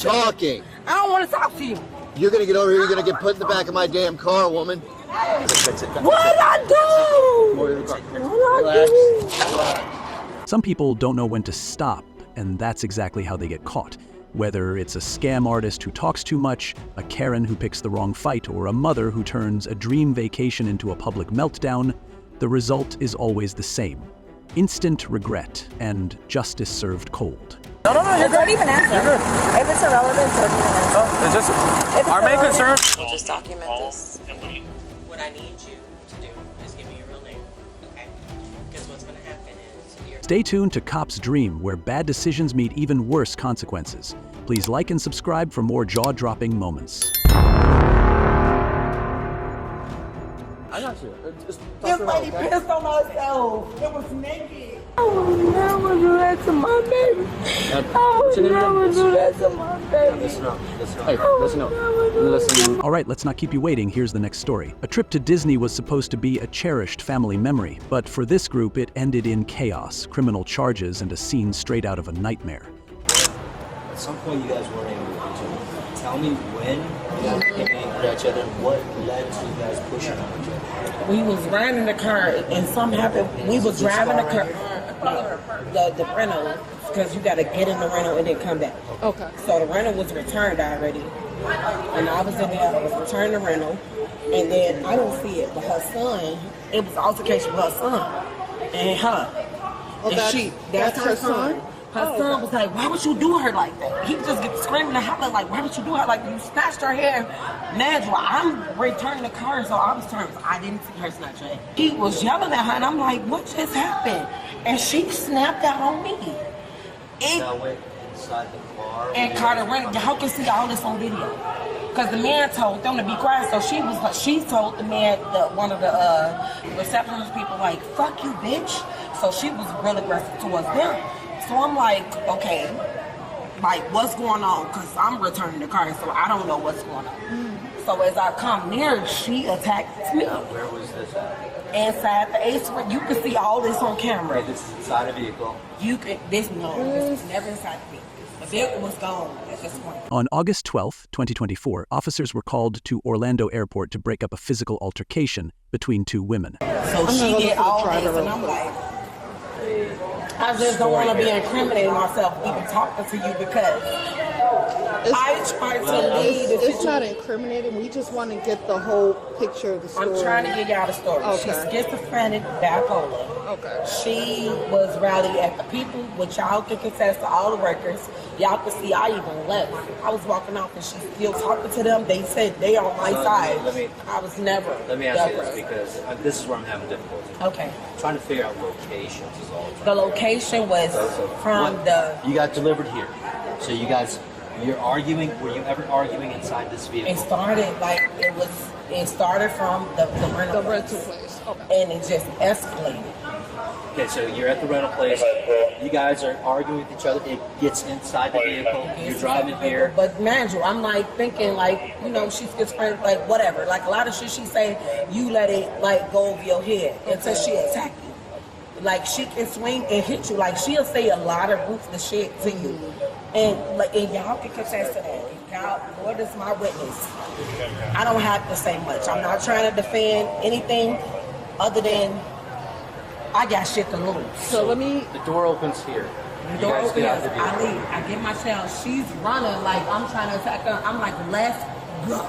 talking. I don't want to talk to you. You're gonna get over here, you're gonna get put in the back of my damn car, woman. What did I do? What did I do? Some people don't know when to stop, and that's exactly how they get caught. Whether it's a scam artist who talks too much, a Karen who picks the wrong fight, or a mother who turns a dream vacation into a public meltdown, the result is always the same. Instant regret and justice served cold. No, don't even answer. If it's irrelevant, don't even answer. Oh, it's just our main concern. We'll just document this. What I need you to do is give me your real name, okay? Because what's going to happen is you're... Stay tuned to Cop's Dream, where bad decisions meet even worse consequences. Please like and subscribe for more jaw-dropping moments. I got you. This lady pissed on herself. It was naked. I would never do that to my baby. I would never do that to my baby. Listen up. Hey, listen up. Listen. All right, let's not keep you waiting. Here's the next story. A trip to Disney was supposed to be a cherished family memory, but for this group, it ended in chaos, criminal charges, and a scene straight out of a nightmare. At some point, you guys weren't able to each other. Tell me when you guys became angry at each other and what led to you guys pushing on each other. We was riding the car and something happened. We was driving the car. No, the rental, because you got to get in the rental and then come back. Okay. So the rental was returned already. And I was in there, I was returning the rental. And then I didn't see it, but her son, it was altercation with her son and her. Oh, And that's her son. Her son was like, why would you do her like that? He just get screaming and hollering like, why would you do her like that? You snatched her hair. Natural. I'm returning the car, so I was turning. I didn't see her snatch her hair. He was yelling at her, and I'm like, what just happened? And she snapped out on me. Y'all went inside the car. And Carter ran. Y'all can see all this on video. Because the man told them to be quiet, so she told the man, one of the receptionist people, like, fuck you, bitch. So she was real aggressive towards them. So I'm like, okay, like, what's going on? Because I'm returning the car, so I don't know what's going on. So as I come near, she attacked me. Where was this at? Inside the ace, you can see all this on camera. Okay, this is inside a vehicle. This was never inside the vehicle. The vehicle was gone at this point. On August 12, 2024, officers were called to Orlando Airport to break up a physical altercation between two women. So she did all this, and I'm like, I just don't want to be incriminating myself even talking to you because I tried to lead. It's not incriminating. We just want to get the whole picture of the story. I'm trying to get y'all the story. Okay. She's schizophrenic, bipolar. Okay. She was rallying at the people, which y'all can contest to all the records. Y'all can see I even left. I was walking off and she's still talking to them. They said they on my side. I was never. Let me ask you this because this is where I'm having difficulty. Okay. I'm trying to figure out locations is all. The location was from the... You got delivered here. So you guys, you're arguing. Were you ever arguing inside this vehicle? It started from the rental place. Okay. And it just escalated. Okay, so you're at the rental place. You guys are arguing with each other. It gets inside the vehicle. You're driving here. But man, I'm like thinking like, you know, she's schizophrenic, like whatever. Like a lot of shit she say, you let it like go over your head until she attack you. Like she can swing and hit you. Like she'll say a lot of ruthless shit to you. And like, and y'all can contest to that. Y'all, Lord is my witness. I don't have to say much. I'm not trying to defend anything other than I got shit to lose. So let me... The door opens here. The door opens, I leave. I get my tail. She's running like I'm trying to attack her. I'm like, let's go.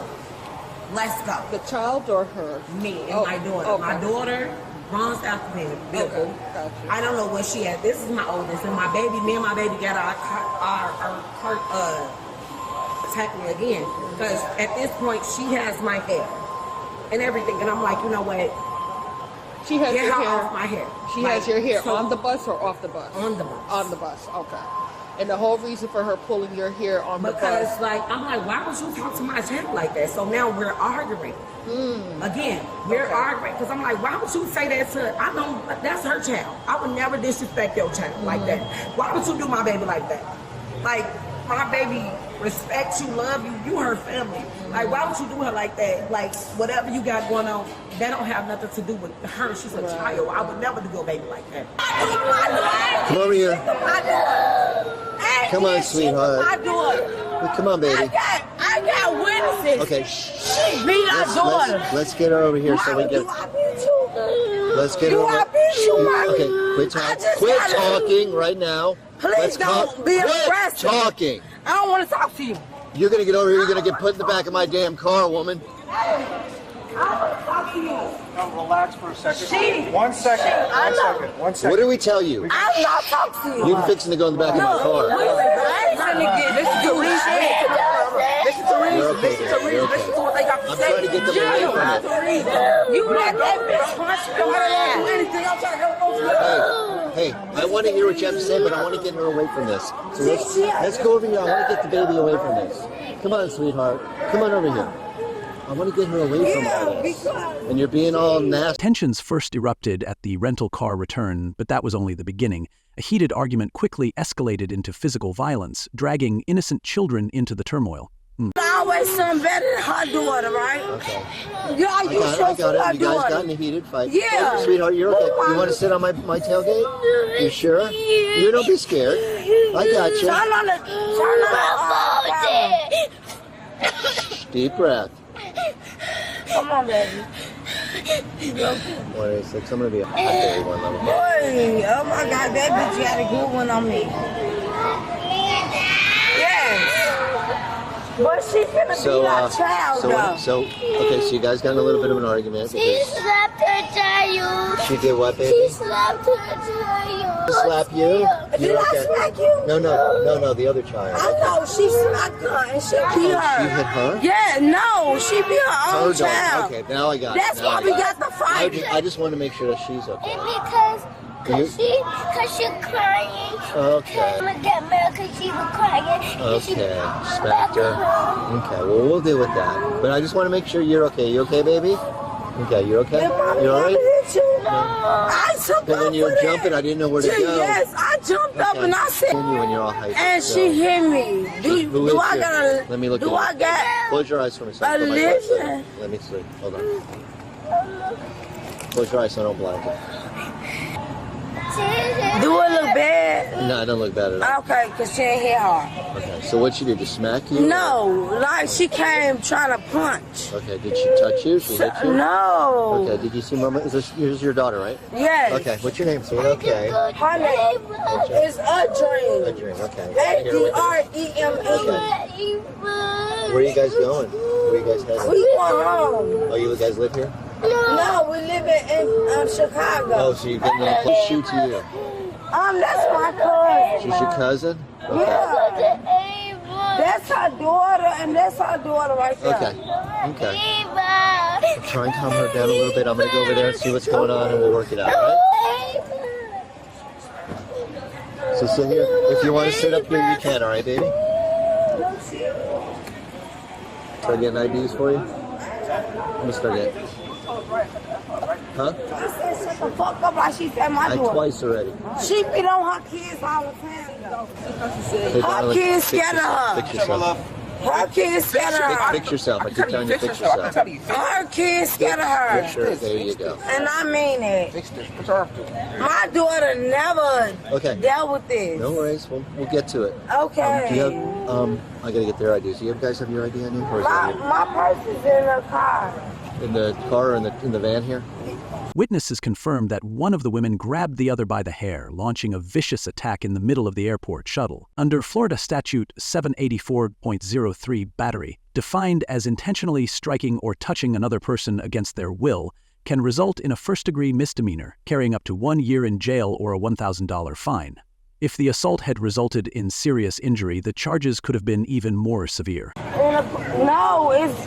Let's go. The child or her? Me and my daughter. Okay. My daughter runs after the vehicle. Okay, gotcha. I don't know where she at. This is my oldest. And my baby, me and my baby got our attack me again. Because at this point, she has my hair and everything. And I'm like, you know what? She has Get your her hair. off my hair. She like, has your hair so, on the bus or off the bus? On the bus. On the bus, okay. And the whole reason for her pulling your hair on the bus? Because, like, I'm like, why would you talk to my child like that? So now we're arguing. Again, we're arguing. Because I'm like, why would you say that to, I don't, that's her child. I would never disrespect your child like that. Why would you do my baby like that? Like, my baby respects you, love you, you her family. Like, why would you do her like that? Like, whatever you got going on, that don't have nothing to do with her. She's a child. I would never do a baby like that. Come over here. My daughter. Come on, sweetheart. My daughter. Come on, baby. I got witnesses. Okay. She beat our daughter. Let's get her over here so we get. Do I beat you? Let's get her Do over. I beat you, mommy? Okay, quit talking right now. Please don't be aggressive. Quit talking. I don't want to talk to you. You're gonna get over here. You're gonna get put in the back of my damn car, woman. No, relax for a second. She- One second. I One know. second. One second. What did we tell you? I'm not talking to you. You're fixing to go in the back of my car. I ain't finna get. This is the reason. This is the reason. You're okay, This is the baby. You're reason. This okay. is what they got to I'm say. trying to get them away from it. You let that bitch punch me. I don't do anything. I'm trying to help those Hey, I want to hear what you have to say, but I want to get her away from this. So let's go over here. I want to get the baby away from this. Come on, sweetheart. Come on over here. I want to get her away from all this. And you're being all nasty. Tensions first erupted at the rental car return, but that was only the beginning. A heated argument quickly escalated into physical violence, dragging innocent children into the turmoil. Always something better than her daughter, right? Okay. Yeah, I you got it. You guys got in a heated fight. Yeah. Sweetheart, you're okay. You want to sit on my tailgate? You sure? You don't be scared. I got you. Turn on the Deep breath. Come on, baby. What is it? I'm going to be a hot day one level. Boy, oh my God, that bitch got a good one on me. Yes. But she finna beat our child, though. Okay, so you guys got in a little bit of an argument. She slapped her child. She did what, baby? She slapped her child. Slap you? Did I smack you? No, the other child. I know, she smacked her and she beat her. You hit her? Yeah, no, she beat her own Her dog. child. Okay, now I got it. That's Now why I we got got the fight. I just want to make sure that she's okay. And because she's crying. Okay. I'm gonna get mad because she was crying. Okay, smacked her. Okay, well, we'll deal with that. But I just want to make sure you're okay. You okay, baby? Okay, you're okay? Did mommy You all right? ever hit you? I jumped And up when you were for that. jumping, I didn't know where to go. Yes, I jumped up and I said, When you're all hyped. and so. she hit me. Who Do hit I you? gotta? Let me look Do at I it. got? Close your eyes for me. So I A can put my glasses on. listen. Let me see. Hold on. Close your eyes so I don't blind you. Do it look bad? No, I don't look bad at all. Okay, cause she ain't hit hard. Okay, so what she did? Just smack you? No, like she came trying to punch. Okay, did she touch you? She hit you? No. Okay, did you see Mama? Is this your daughter, right? Yes. Okay, what's your name, sweet? Okay. Her name is A Adreem. dream, okay. Here with you. ADREME. Okay. Where are you guys going? Where are you guys headed? We going home. Oh, you guys live here? No, we live in Chicago. Oh, so you're getting a close shoot to you. That's my cousin. She's your cousin? Okay. Yeah. That's her daughter, and that's her daughter right there. Okay. Try and calm her down a little bit. I'm going to go over there and see what's going on, and we'll work it out, all right? So sit here. If you want to sit up here, you can, all right, baby? Try getting IDs for you? I'm going to start getting. Huh? She said shut the fuck up like she said my daughter. Twice already. She beat on her kids all the time though. Hey, Her darling, kids fix scared of her. Fix yourself. Her kids scared of her. Fix yourself. I keep telling you, fix yourself. Her kids scared of her. Fix her. There you go. And I mean it. My daughter never dealt with this. No worries. We'll get to it. Okay. Do you have, I gotta get their IDs. Do you guys have your ID on you? Or is that My purse is in the car. in the car or in the van here? Witnesses confirmed that one of the women grabbed the other by the hair, launching a vicious attack in the middle of the airport shuttle. Under Florida Statute 784.03, battery, defined as intentionally striking or touching another person against their will, can result in a first-degree misdemeanor, carrying up to 1 year in jail or a $1,000 fine. If the assault had resulted in serious injury, the charges could have been even more severe. No, it's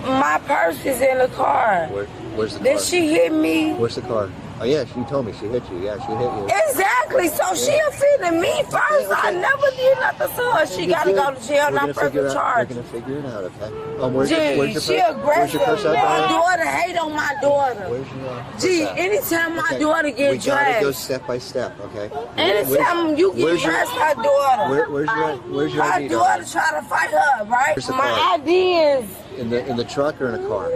my purse is in the car. Where's the car? Did she hit me? Where's the car? Oh yeah, she told me she hit you. Yeah, she hit you. Exactly. So she offended me first. I never did nothing to her. She got to go to jail and I'm pressing charge. We're gonna figure it out, okay? Where's Gee, your she purse? aggressive. Where's your purse My at? daughter hate on my daughter. Where's your purse Gee, at? anytime my Okay, daughter we gets gotta go dressed, step by step, okay? anytime you get dressed, her daughter. Where's your Her ID? daughter try to fight her, right? Where's the My car? ID is In the truck or in a car?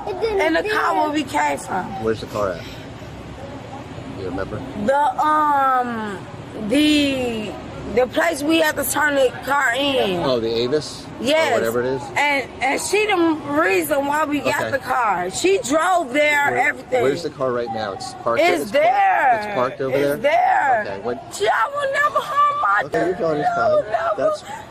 in the car where we came from. Where's the car at? You remember? The The place we had to turn the car in. Oh, the Avis? Yes. Or whatever it is? And she the reason why we got the car. She drove there, everything. Where's the car right now? It's parked. It's there. It's parked over there? It's there. Okay. What? I will never harm my Okay, you're going fine.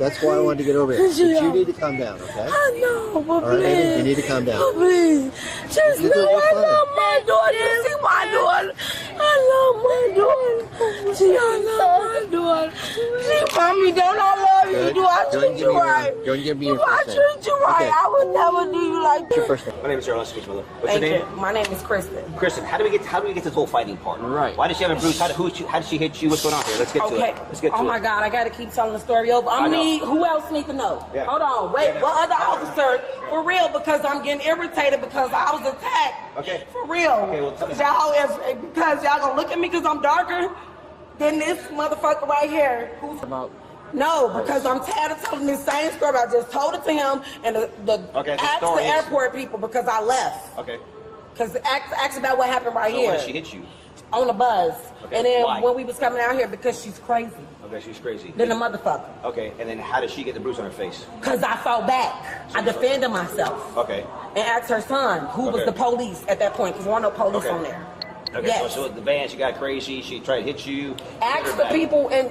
That's why I wanted to get over here. But you need to calm down, okay? I know, but All right, please. baby, you need to calm down. Please. Just You're know I fine. love my daughter. You see my daughter? I love my daughter. See, I love my daughter. See, mommy, don't I love you? Do I treat you right? Don't give me your Do I first name. treat you right? Okay. I would never do you like What's your this. first name? My name is Earl. Nice to meet you, brother. What's Thank your name? you. My name is Kristen. Kristen, how do we get this whole fighting part? Right. Why does she have a bruise? How did she hit you? What's going on here? Let's get to Okay. it. Let's get to Oh it. my God, I gotta keep telling the story over. I know. Who else need to know? Yeah. Hold on, wait. What other officer? For real, because I'm getting irritated because I was attacked. Okay. For real. Okay, well, tell me. Because y'all gonna look at me because I'm darker than this motherfucker right here. No, because I'm tired of telling this same story. I just told it to him and Okay, the ask the story is- airport people because I left. Okay. Because ask about what happened right So here why did she hit you? on the bus. Okay, And then why? when we was coming out here because she's crazy. Okay, she's crazy. Then the motherfucker. Okay, and then how did she get the bruise on her face? Because I fought back. I defended myself. Okay. And asked her son, who was Okay. the police at that point, because there weren't no police Okay. on there. Okay, Yes. so the van, she got crazy, she tried to hit you. Ask the people and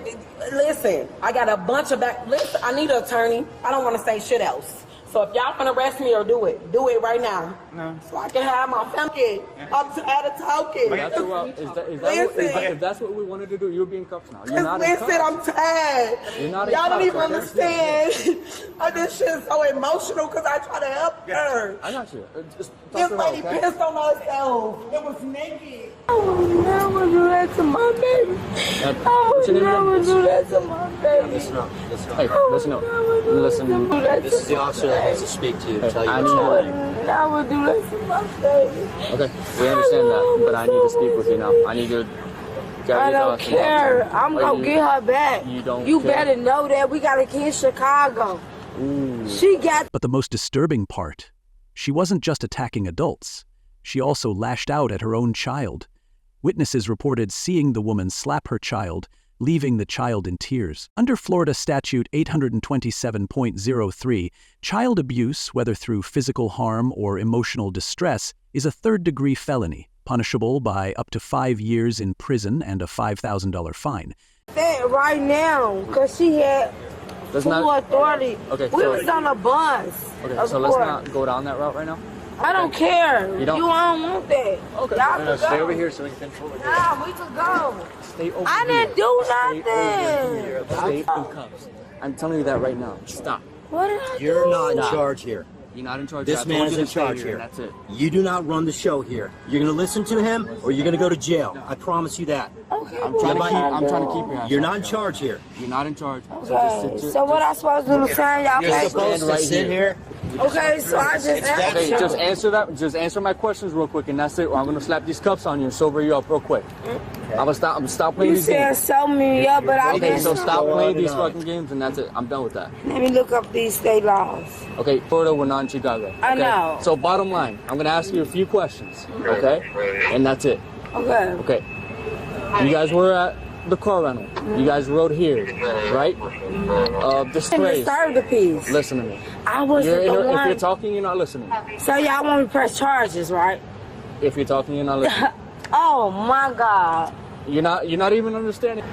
listen, I got a bunch of back. Listen, I need an attorney. I don't want to say shit else. So if y'all can arrest me or do it right now. No. So I can have my family. I'm tired of talking. If that's what we wanted to do, you'll be in cuffs now. You're not in Listen, cuffs. I'm tired. You're not in Y'all don't cuffs, even okay? understand. This shit's so emotional because I try to help her. I got you. Just talk This to her, lady okay? pissed on herself. It was naked. I would never do that to my baby. I would never do that to my baby. Listen up, listen up. Hey, listen up. Listen. This is the officer that has to speak to you, tell you I what's need- going on. I would do that to my baby. Okay, we understand that, but I need to speak with you now. I need you to get I your don't thoughts and care. options. I'm Are gonna you- get her back. You don't You care? better know that. We got a kid in Chicago. She got But the most disturbing part, she wasn't just attacking adults. She also lashed out at her own child. Witnesses reported seeing the woman slap her child, leaving the child in tears. Under Florida Statute 827.03, child abuse, whether through physical harm or emotional distress, is a third-degree felony, punishable by up to 5 years in prison and a $5,000 fine. that right now because she had Let's full not- authority. Okay, We so- was on a bus. Okay, of so let's course. not go down that route right now. I don't care. You don't- I don't want that. Okay. Y'all No, can Stay go. over here so we can finish what we're doing. Nah, we could go. Stay over I didn't do nothing. Stay in cuffs. I'm telling you that right now. Stop. What did I You're do? not in Stop. charge here. You're not in charge. This I man told is you in to stay charge here, here. and that's it. You do not run the show here. You're going to listen to him or you're going to go to jail. I promise you that. Okay, I'm well, trying to what keep. I I'm do? trying to keep your ass. You're off not in that. charge here. You're not in charge. Okay, so what I supposed to do? Saying y'all You're can't. supposed to right sit here. Okay, so I just Okay, asked just you. answer that. Just answer my questions real quick, and that's it. Or I'm gonna slap these cuffs on you and sober you up real quick. I'm gonna stop playing You these said games. so me up, but I Okay, didn't. so stop playing these on. fucking games, and that's it. I'm done with that. Let me look up these state laws. Okay, Florida, we're not in Chicago. I okay? know. So bottom line, I'm gonna ask you a few questions, okay? And that's it. Okay. Okay. You guys were at the car rental. You guys rode here, right? And Disgrace. disturb the peace. Listen to me. I wasn't the If you're one. talking, you're not listening. So y'all want me to press charges, right? If you're talking, you're not listening. Oh my God. You're not even understanding.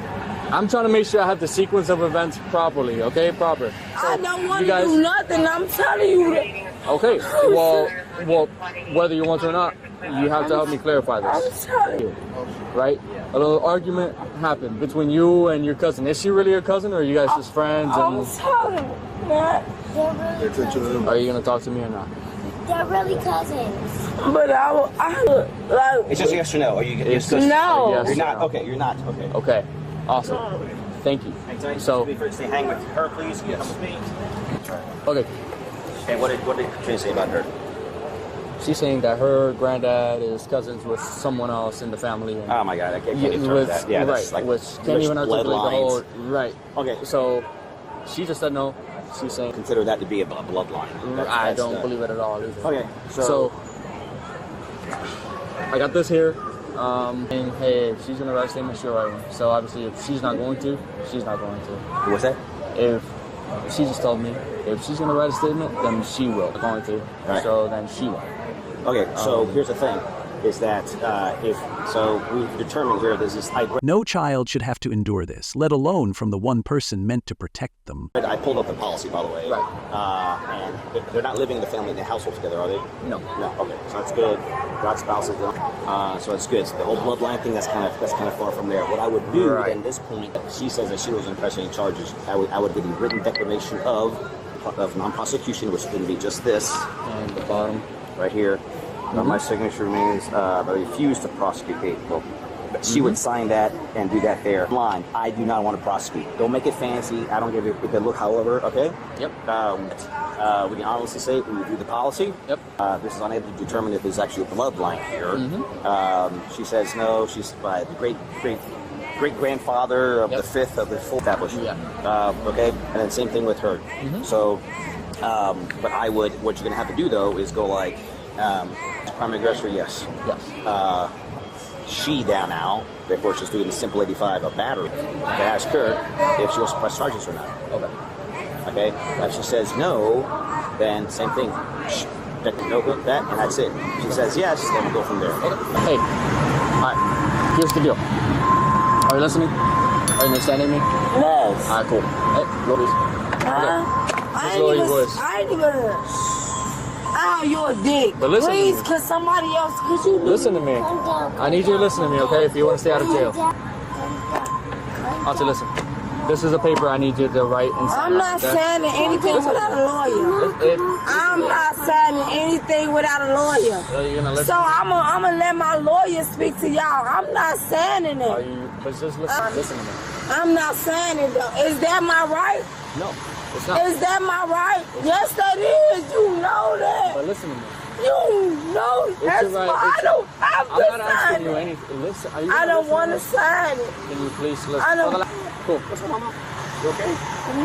I'm trying to make sure I have the sequence of events properly, okay? Proper. I don't want you to guys- do nothing. I'm telling you that. Okay. Well, whether you want to or not, you have to help me clarify I'm this, telling you. right? A little argument happened between you and your cousin. Is she really your cousin, or are you guys just friends? I'm And telling you, man. They're really cousins. are you gonna talk to me or not? They're really cousins. But I like. It's just yes or no. Are you It's yes, No. yes You're or not. no. Okay, you're not. Okay. Okay. Awesome. Thank you. So, Stay hang with her, please. Come with me. okay. And what did Trina say about her? She's saying that her granddad is cousins with someone else in the family. And Oh my God, I can't Yeah, even with- that. Yeah, right, that's like which can't even articulate the whole. bloodlines. Right. Okay. So, she just said no. She's saying Consider that to be a bloodline. I That's don't believe it at all either. Okay, So, I got this here. And hey, if she's gonna write a statement, she'll write one. So obviously, if she's not going to, she's not going to. What's that? If she just told me, if she's gonna write a statement, then she will. Going to. Right. So then she will. Okay, so here's the thing, is that we've determined here there's this No child should have to endure this, let alone from the one person meant to protect them. I pulled up the policy, by the way. Right. And they're not living in the family in the household together, are they? No. No. Okay, so that's good. Got spouses. So it's good. So the whole bloodline thing, that's kind of far from there. What I would do at this point, she says that she wasn't pressing any charges. I would get a written declaration of non-prosecution, which would be just this. And the bottom. Right here. My signature means I refuse to prosecute. Well, she would sign that and do that there. Line. I do not want to prosecute. Don't make it fancy. I don't give it a look, however, okay? Yep. We can honestly say we review the policy. Yep. This is unable to determine if there's actually a bloodline here. She says no. She's by the great-grandfather of the fifth of the full establishment. Yeah. Okay? And then same thing with her. So, but what you're going to have to do, though, is go like, primary aggressor, yes. Yes. She down now, therefore she's doing the simple 85 of battery. I ask her if she wants to press charges or not. Okay. Okay? If she says no, then same thing. No, that, and that's it. She says yes, then we go from there. Hey, alright, here's the deal. Are you listening? Are you understanding me? Yes. Alright, cool. Hey, lower your voice. I ain't even. Oh, you're a dick. But listen to Please, me. could somebody else, could you Listen to me. I need you to listen to me, okay? If you want to stay out of jail. I'll listen. This is a paper I need you to write and sign. I'm not signing anything without a lawyer. I'm not signing anything without a lawyer. You're gonna listen? So I'm gonna let my lawyer speak to y'all. I'm not signing Are it. you? But just listen to me. I'm not signing though. Is that my right? No, it's not. Is that my right? Yes, that is. You know that. But listen to me. You know that's your right. why I don't have to I'm not sign asking you it. anything. Listen. Are you I don't listen want to me? sign it. Can you please listen? I don't. Cool. What's wrong, Mama? You okay?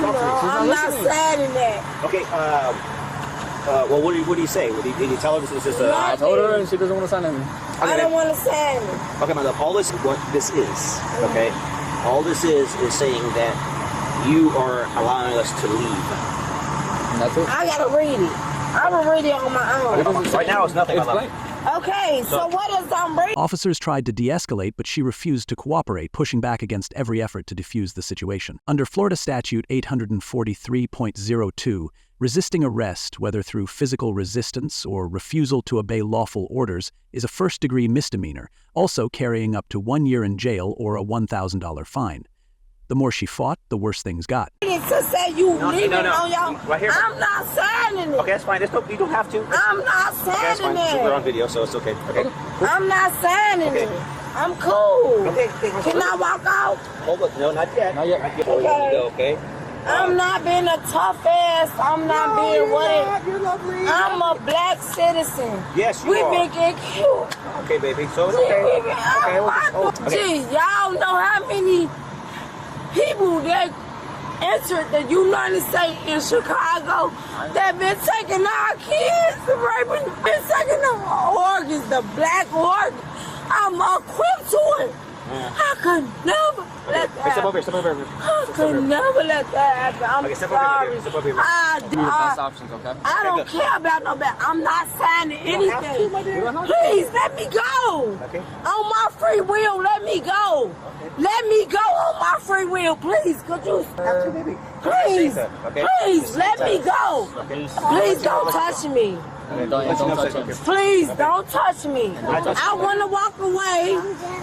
No, I'm not signing that. Okay, well, what do you say? Did you tell her this is just a... I told her and she doesn't want to sign anything. I don't want to sign it. Okay, my love, all this, what this is, okay? All this is saying that you are allowing us to leave. And that's it. I gotta read it. I'm gonna read it on my own. Right now, it's nothing, my love. Okay, so what is I'm reading? Officers tried to de-escalate, but she refused to cooperate, pushing back against every effort to defuse the situation. Under Florida Statute 843.02, resisting arrest, whether through physical resistance or refusal to obey lawful orders, is a first-degree misdemeanor, also carrying up to 1 year in jail or a $1,000 fine. The more she fought, the worse things got. To say you leaving on y'all, right here. I'm not signing it. Okay, that's fine. You don't have to. I'm not Okay, that's fine. signing We're on it. video, so it's okay. Okay. I'm not signing it. I'm cool. Okay. Can I walk out? Hold up. No, not yet. Not yet. Okay. Okay. I'm not being a tough ass. I'm not being what? You're lovely. I'm a black citizen. Yes, you We are. been getting cute. Okay, baby. So it's okay. Okay, we'll just, Gee, y'all know how many people that entered the United States in Chicago that been taking our kids, raping, been taking the organs, the black organs. I'm equipped to it. I could never let that Step over here. Step over here. I could never let that happen. I'm Okay, step over sorry. here. Step over here. Give you the best options, okay? I don't care about no bad. I'm not signing anything. Please let me go. Okay. On my free will, let me go. Let me go on my free will, please. Could you? Please, Okay. please let me go. Please don't touch me. Don't touch him. Please don't touch me. I want to walk away,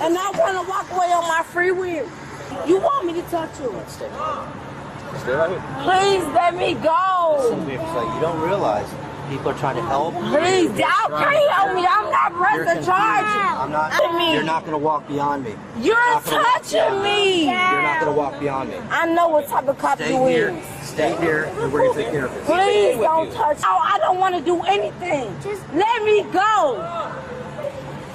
and I want to walk away on my free will. You want me to touch you? Stay right here. Please let me go. So you don't realize people are trying to help. Please, y'all can't help me. I'm not pressing charges. I'm not. You're not going to walk beyond me. You're touching me. You're not going to walk beyond me. I know what type of cop you is. Stay here, and we're going to take care of it. Please don't touch. Oh, I don't want to do anything. Just let me go.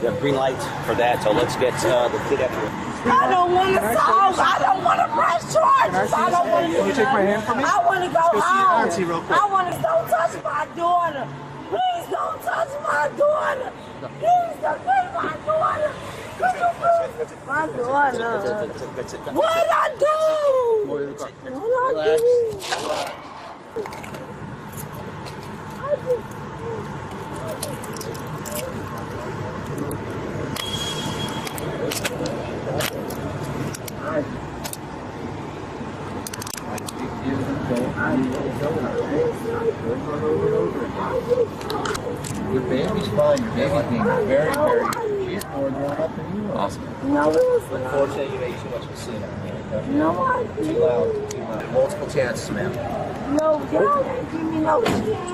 You have green light for that, so let's get the kid after you. I don't want to talk. I don't want to press charges. I don't want to. Can you take my hand from me? I want to go Let's go see your home. auntie real quick. I want to. Don't touch my daughter. Please don't touch my daughter. Please don't touch my daughter. My daughter. What I do? What I do? Your baby's fine. Your baby's being very, very good. She's more grown up than you are. Awesome. No, it's not. Unfortunately, you ate too much casino. No, I Too didn't. loud. Too loud. Multiple chances, ma'am. No, y'all didn't give me no chance.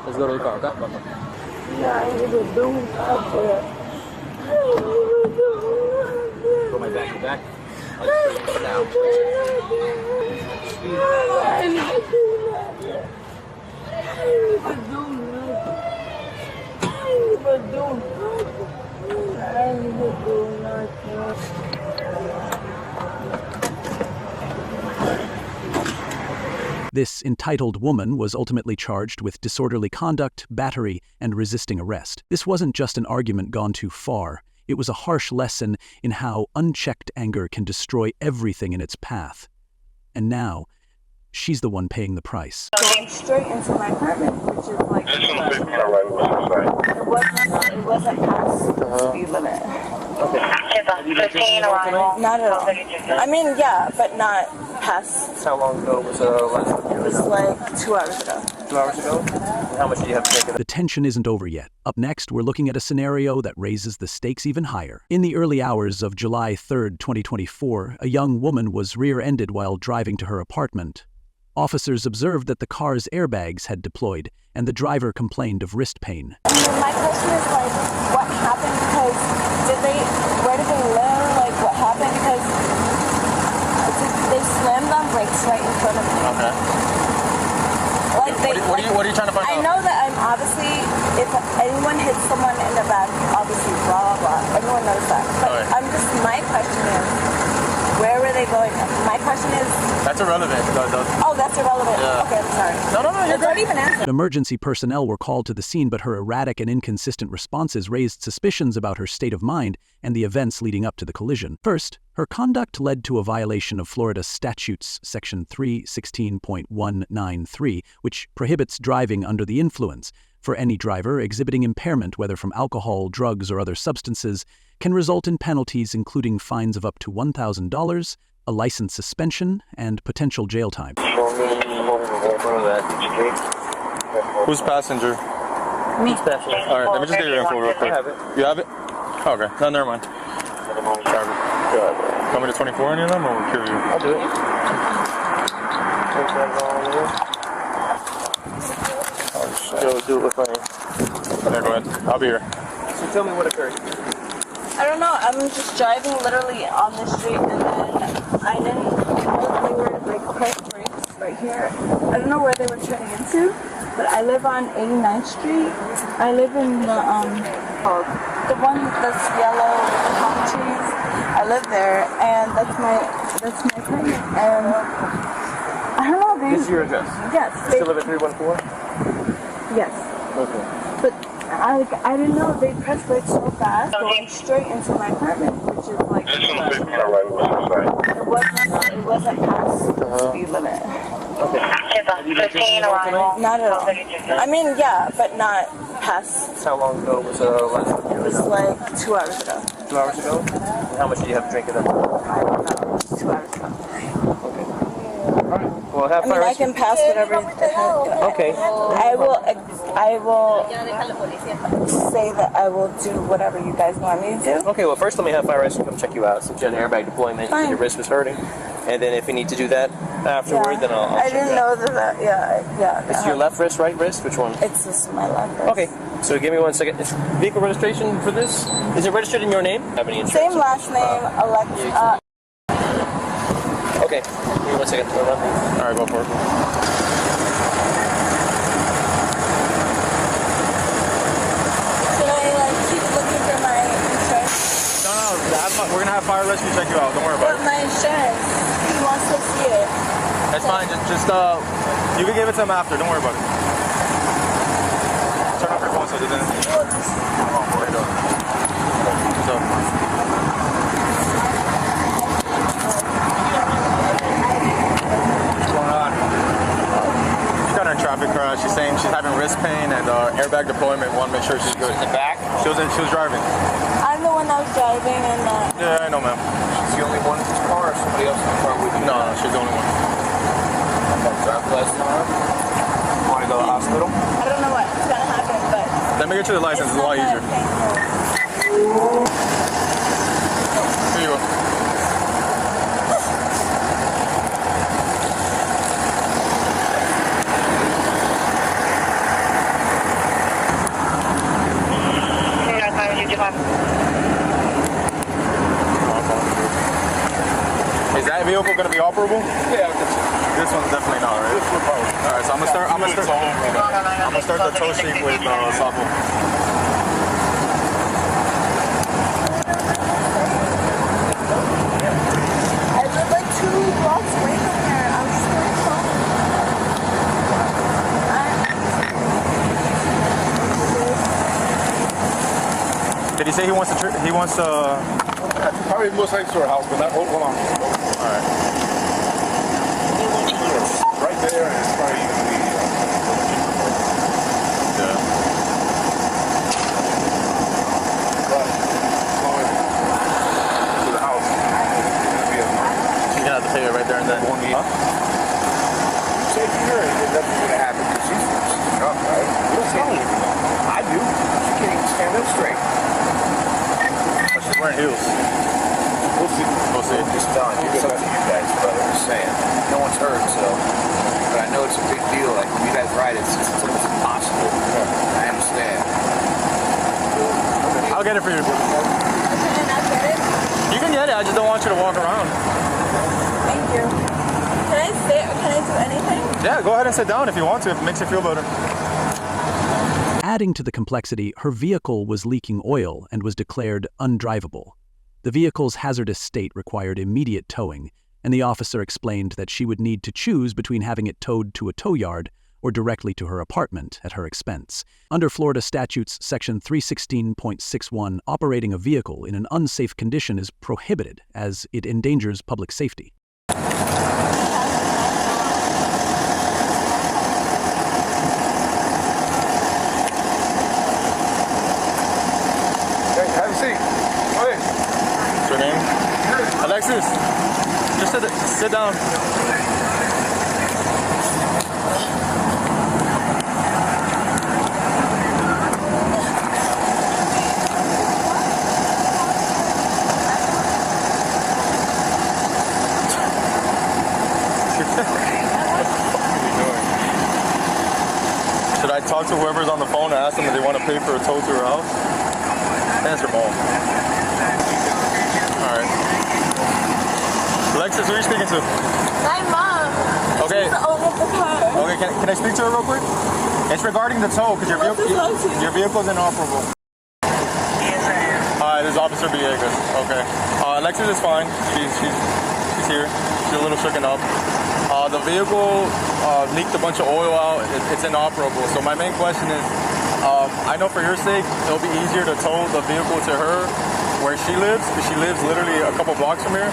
Let's go to the car, okay? Yeah, I ain't even doing that. I ain't even doing that. Go my back, your back. I ain't even doing that. I ain't even doing that. I ain't even doing that. I ain't even doing that. This entitled woman was ultimately charged with disorderly conduct, battery, and resisting arrest. This wasn't just an argument gone too far. It was a harsh lesson in how unchecked anger can destroy everything in its path. And now, she's the one paying the price. Going straight into my apartment, which is like it wasn't past the speed limit. Okay. Not at all. I mean, yeah, but not past. How long ago was last time? It was like 2 hours ago. 2 hours ago? How much do you have to take? The tension isn't over yet. Up next, we're looking at a scenario that raises the stakes even higher. In the early hours of July 3rd, 2024, a young woman was rear-ended while driving to her apartment. Officers observed that the car's airbags had deployed, and the driver complained of wrist pain. My question is like, what happened? Because where did they live? Like, what happened? Because they slammed on brakes right in front of me. Okay. Like what are you trying to find out? I know that I'm obviously, if anyone hits someone in the back, obviously blah, blah, blah. Everyone knows that. But Right. my question is, where were they going? My question is... That's irrelevant. Oh, that's irrelevant. Yeah. Okay, I'm sorry. No, you're Don't great. even answer. Emergency personnel were called to the scene, but her erratic and inconsistent responses raised suspicions about her state of mind and the events leading up to the collision. First, her conduct led to a violation of Florida statutes section 316.193, which prohibits driving under the influence. For any driver, exhibiting impairment, whether from alcohol, drugs, or other substances, can result in penalties including fines of up to $1,000, a license suspension, and potential jail time. Who's passenger? Me. All right, let me just get your info real quick. You have it? Oh, okay. No, never mind. Coming to 24 any of them, or we'll cure you? I'll do it. Yo, do it with me. Yeah, go ahead. I'll be here. So tell me what occurred. I don't know. I'm just driving literally on the street, and then I didn't know they were like quick brakes right here. I don't know where they were turning into, but I live on 89th Street. I live in the one that's yellow with the palm trees. I live there, and that's my apartment. And I don't know. This is your address? Yes. You still live at 314? Yes. Okay. But I didn't know they pressed brakes so fast, going straight into my apartment, which is like it wasn't past the speed limit. Okay. Not at all. I mean, yeah, but not past. How long ago was last time? It was like 2 hours ago. 2 hours ago? How much do you have to drink at that time? I don't know. 2 hours ago. Okay. Alright. Well, have I mean, fire I can pass whatever the heck. Okay. I will say that I will do whatever you guys want me to do. Okay, well, first let me have fire rescue come check you out. Since you had an airbag deployment, Fine. your wrist was hurting. And then if you need to do that afterward, then I'll I check didn't you out. know that. Yeah. It's your left wrist, right wrist? Which one? It's just my left wrist. Okay, so give me 1 second. Is vehicle registration for this? Is it registered in your name? Have any insurance? Same last name, Okay, give me 1 second. All right, go for it. Should I keep looking for my insurance? No, we're gonna have fire rescue check you out. Don't worry about But my insurance, he wants to see it. it. It's fine. Just you can give it to him after. Don't worry about it. Turn off your phone so it doesn't. There you go. What's up? What's going on? She got in a traffic crash. She's saying she's having wrist pain and airbag deployment. Want to make sure she's good. In the back? She was driving. I'm the one that was driving and Yeah, I know, ma'am. She's the only one in this car, or somebody else in the car with you? No, she's the only one. Driver's license on her? Want to go to the hospital? I don't know what's gonna happen, but Let me get you the license. It's a lot easier. Here you go. Is that vehicle going to be operable? Yeah. This one's definitely not, right? This one's probably. All right, so I'm gonna start the tow sheet with Safo. I live like 2 blocks away from here. I was just gonna call. Did he say he wants to? Probably most likely to her house, but not. Hold on. All right. Right there, and it's probably going to be. Yeah. But to the house, it's going to be a. She's gonna have to pay it right there and then. Huh? Say to her, that's what's going to happen because she's drunk, right? You don't see anything. I do. She can't even stand up straight. But she's wearing heels. We'll see. We'll see. Just telling you, it's up to you guys, brother. I'm just saying. No one's hurt, so. But I know it's a big deal. Like, when you guys ride, it's almost impossible. I understand. I'll get it for you. Can I not get it? You can get it. I just don't want you to walk around. Thank you. Can I sit or can I do anything? Yeah, go ahead and sit down if you want to. If it makes you feel better. Adding to the complexity, her vehicle was leaking oil and was declared undrivable. The vehicle's hazardous state required immediate towing, and the officer explained that she would need to choose between having it towed to a tow yard or directly to her apartment at her expense. Under Florida statutes Section 316.61, operating a vehicle in an unsafe condition is prohibited as it endangers public safety. Have a seat. What's your name? Alexis. Just sit down. Should I talk to whoever's on the phone and ask them if they want to pay for a tow to her house? Answer ball. Alright. Alexis, who are you speaking to? My mom. Okay. She's the owner of the car. Okay, can I speak to her real quick? It's regarding the tow, because your vehicle's inoperable. Hi, this is Officer Villegas. Okay. Alexis is fine. She's here. She's a little shooken up. The vehicle leaked a bunch of oil out. It's inoperable. So my main question is, I know for your sake, it'll be easier to tow the vehicle to her where she lives, because she lives literally a couple blocks from here,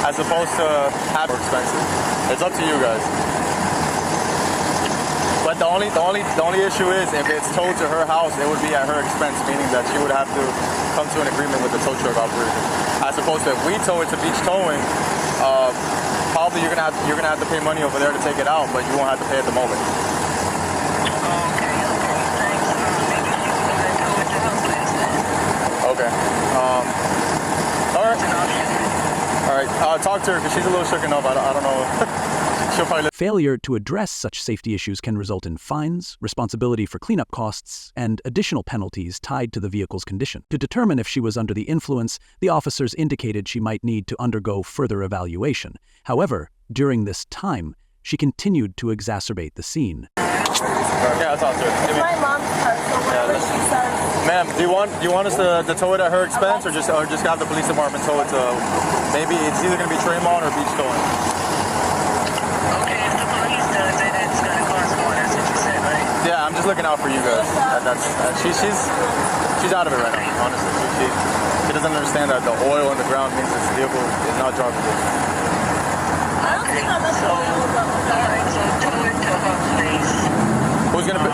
as opposed to have more expensive. It's up to you guys. But the only issue is if it's towed to her house, it would be at her expense, meaning that she would have to come to an agreement with the tow truck operator. As opposed to if we tow it to beach towing, probably you're gonna have to pay money over there to take it out, but you won't have to pay at the moment. Okay. All right. Talk to her because she's a little shooken up. I don't know. She'll probably. Failure to address such safety issues can result in fines, responsibility for cleanup costs, and additional penalties tied to the vehicle's condition. To determine if she was under the influence, the officers indicated she might need to undergo further evaluation. However, during this time, she continued to exacerbate the scene. Yeah, I'll talk to her. It's my mom's car, so whatever she says. Ma'am, do you want us to tow it at her expense, or just have the police department tow it to? Maybe it's either going to be Tremont or beach towing. Okay, if the police does it, it's going to cost more. That's what you said, right? Yeah, I'm just looking out for you guys. She's out of it right now, honestly. doesn't understand that the oil on the ground means this vehicle is not drivable. I don't think how much oil was on the Who's gonna?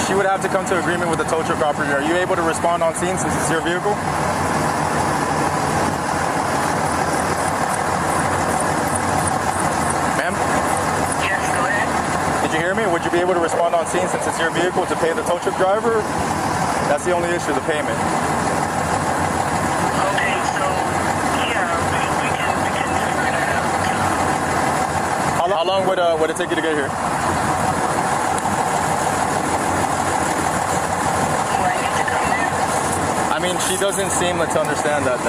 She would have to come to agreement with the tow truck operator. Are you able to respond on scene since it's your vehicle? Ma'am? Yes, go ahead. Did you hear me? Would you be able to respond on scene since it's your vehicle to pay the tow truck driver? That's the only issue, the payment. Okay, so yeah, we can figure that out. How long would it take you to get here? I mean, she doesn't seem to understand that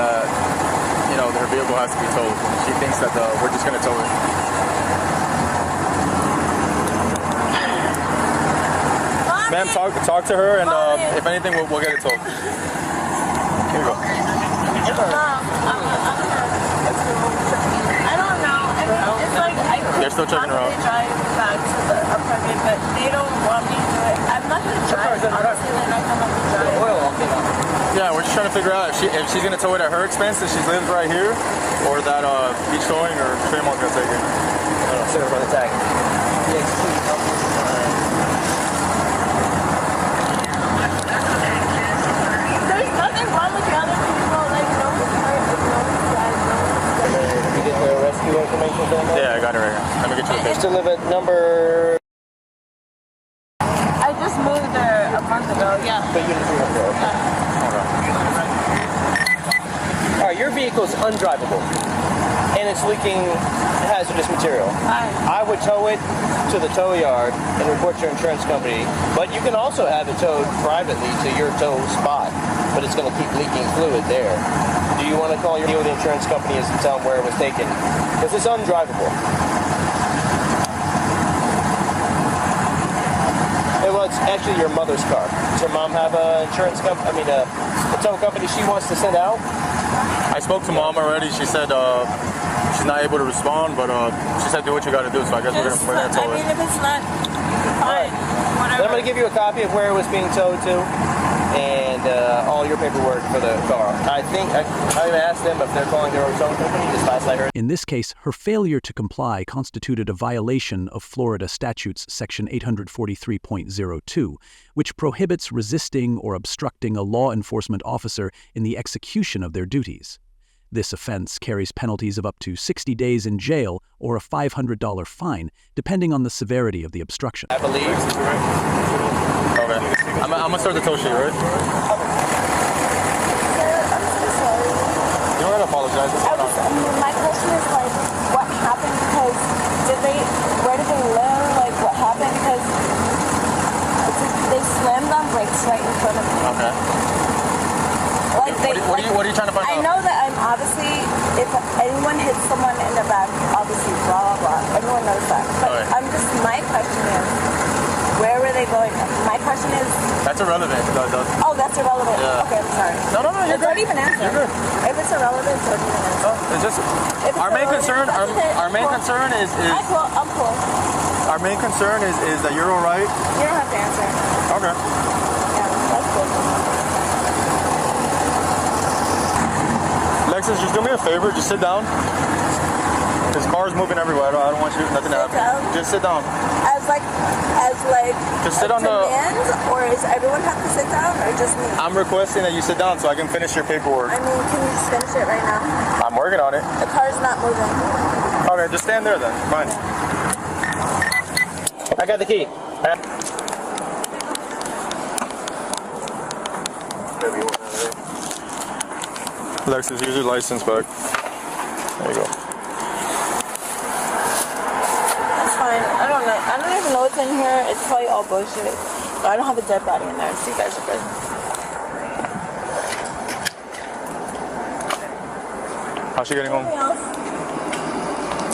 you know, her vehicle has to be towed. She thinks that we're just gonna tow it. Ma'am, talk to her, and if anything, we'll get it towed. Here you go. I don't know. It's like They're still checking her out. drive back to the apartment, but they don't want me to do it. I'm not gonna drive. Honestly, when I come up to drive. Yeah, we're just trying to figure out if she's gonna tow it at her expense, if she lives right here, or that beach towing or Trademark's gonna take it. I don't know. Sir, run the tag. There's nothing wrong with the other people. Like, nobody's hurt. Like, nobody's dead. Did you get the rescue information from them? Yeah, I got it right here. Let me get you the picture. Still live at number... I just moved there a month ago, yeah. But you didn't live there, okay. All right, your vehicle's undrivable, and it's leaking hazardous material. I would tow it to the tow yard and report to your insurance company, but you can also have it towed privately to your tow spot, but it's going to keep leaking fluid there. Do you want to call your insurance company and tell them where it was taken? Because it's undrivable. Well, it's actually your mother's car. Does your mom have a insurance company? A tow company she wants to send out? I spoke to Mom already. She said she's not able to respond, but she said do what you got to do. So I guess we're gonna tow it. I mean, if it's not fine, whatever. Then I'm going to give you a copy of where it was being towed to, and all your paperwork for the car. I think I asked them if they're calling their own towing company. Just last I heard. In this case, her failure to comply constituted a violation of Florida statutes section 843.02, which prohibits resisting or obstructing a law enforcement officer in the execution of their duties. This offense carries penalties of up to 60 days in jail or a $500 fine, depending on the severity of the obstruction. I believe. Okay. I'm gonna start the tow sheet, right? You don't gotta apologize. My question is like, what happened? Because where did they live? Like, what happened? Because they slammed on brakes right in front of me. Okay. Like what are you trying to find out? I know that I'm obviously, if anyone hits someone in the back, obviously blah blah blah. Everyone knows that. But my question is, where were they going? My question is. That's irrelevant. Oh, that's irrelevant. Yeah. Okay, I'm sorry. No, you're good. Don't even answer. You're good. If it's irrelevant, don't even answer. It's just our main concern. Our main concern is. I'm cool. Our main concern is that you're all right. You don't have to answer. Okay. Yeah, that's cool. Alexis, just do me a favor. Just sit down. This car's moving everywhere. I don't want nothing to happen. Just sit down. As like just sit on demand, or does everyone have to sit down, or just me? I'm requesting that you sit down so I can finish your paperwork. I mean, can you just finish it right now? I'm working on it. The car's not moving. Okay, just stand there then. Fine. I got the key. Alexis, use your license back. There you go. It's fine. I don't even know what's in here. It's probably all bullshit. I don't have a dead body in there, so you guys are good. How's she getting home?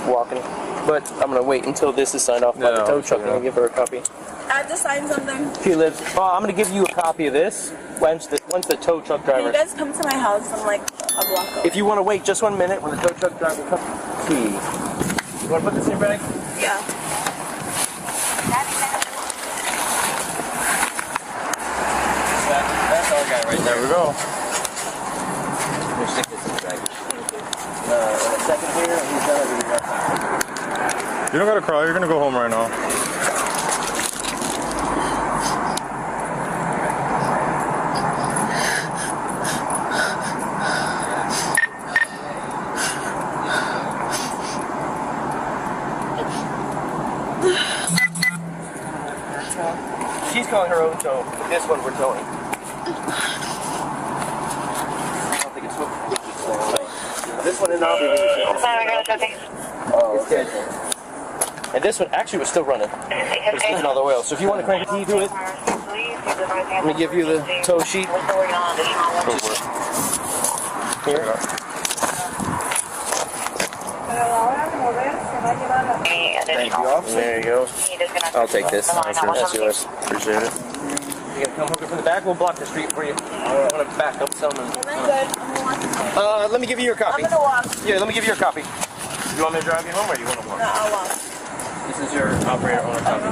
Walking. But I'm going to wait until this is signed off by the tow truck and I'll give her a copy. I have to sign something. She lives. Oh, I'm going to give you a copy of this once the tow truck driver. Can you guys come to my house? I'm like a block away. If you want to wait just 1 minute when the tow truck driver comes. Key. You want to put this in your bag? Yeah. That's our guy right there. There we go. You don't gotta cry. You're gonna go home right now. She's calling her own tow, but this one we're towing. I don't think it's hooked. This one is not being it's dead. And this one actually was still running. It's losing all the oil. So if you want to crank it, can you do it? Let me give you the tow sheet. Here. Thank you, officer. There you go. I'll take this. That's yours. Appreciate it. You gotta come hook it from the back. We'll block the street for you. I want to back up some. Let me give you your copy. I'm gonna walk. Yeah, let me give you your copy. You want me to drive you home or you want to walk? No, I'll walk. This is your operator owner copy.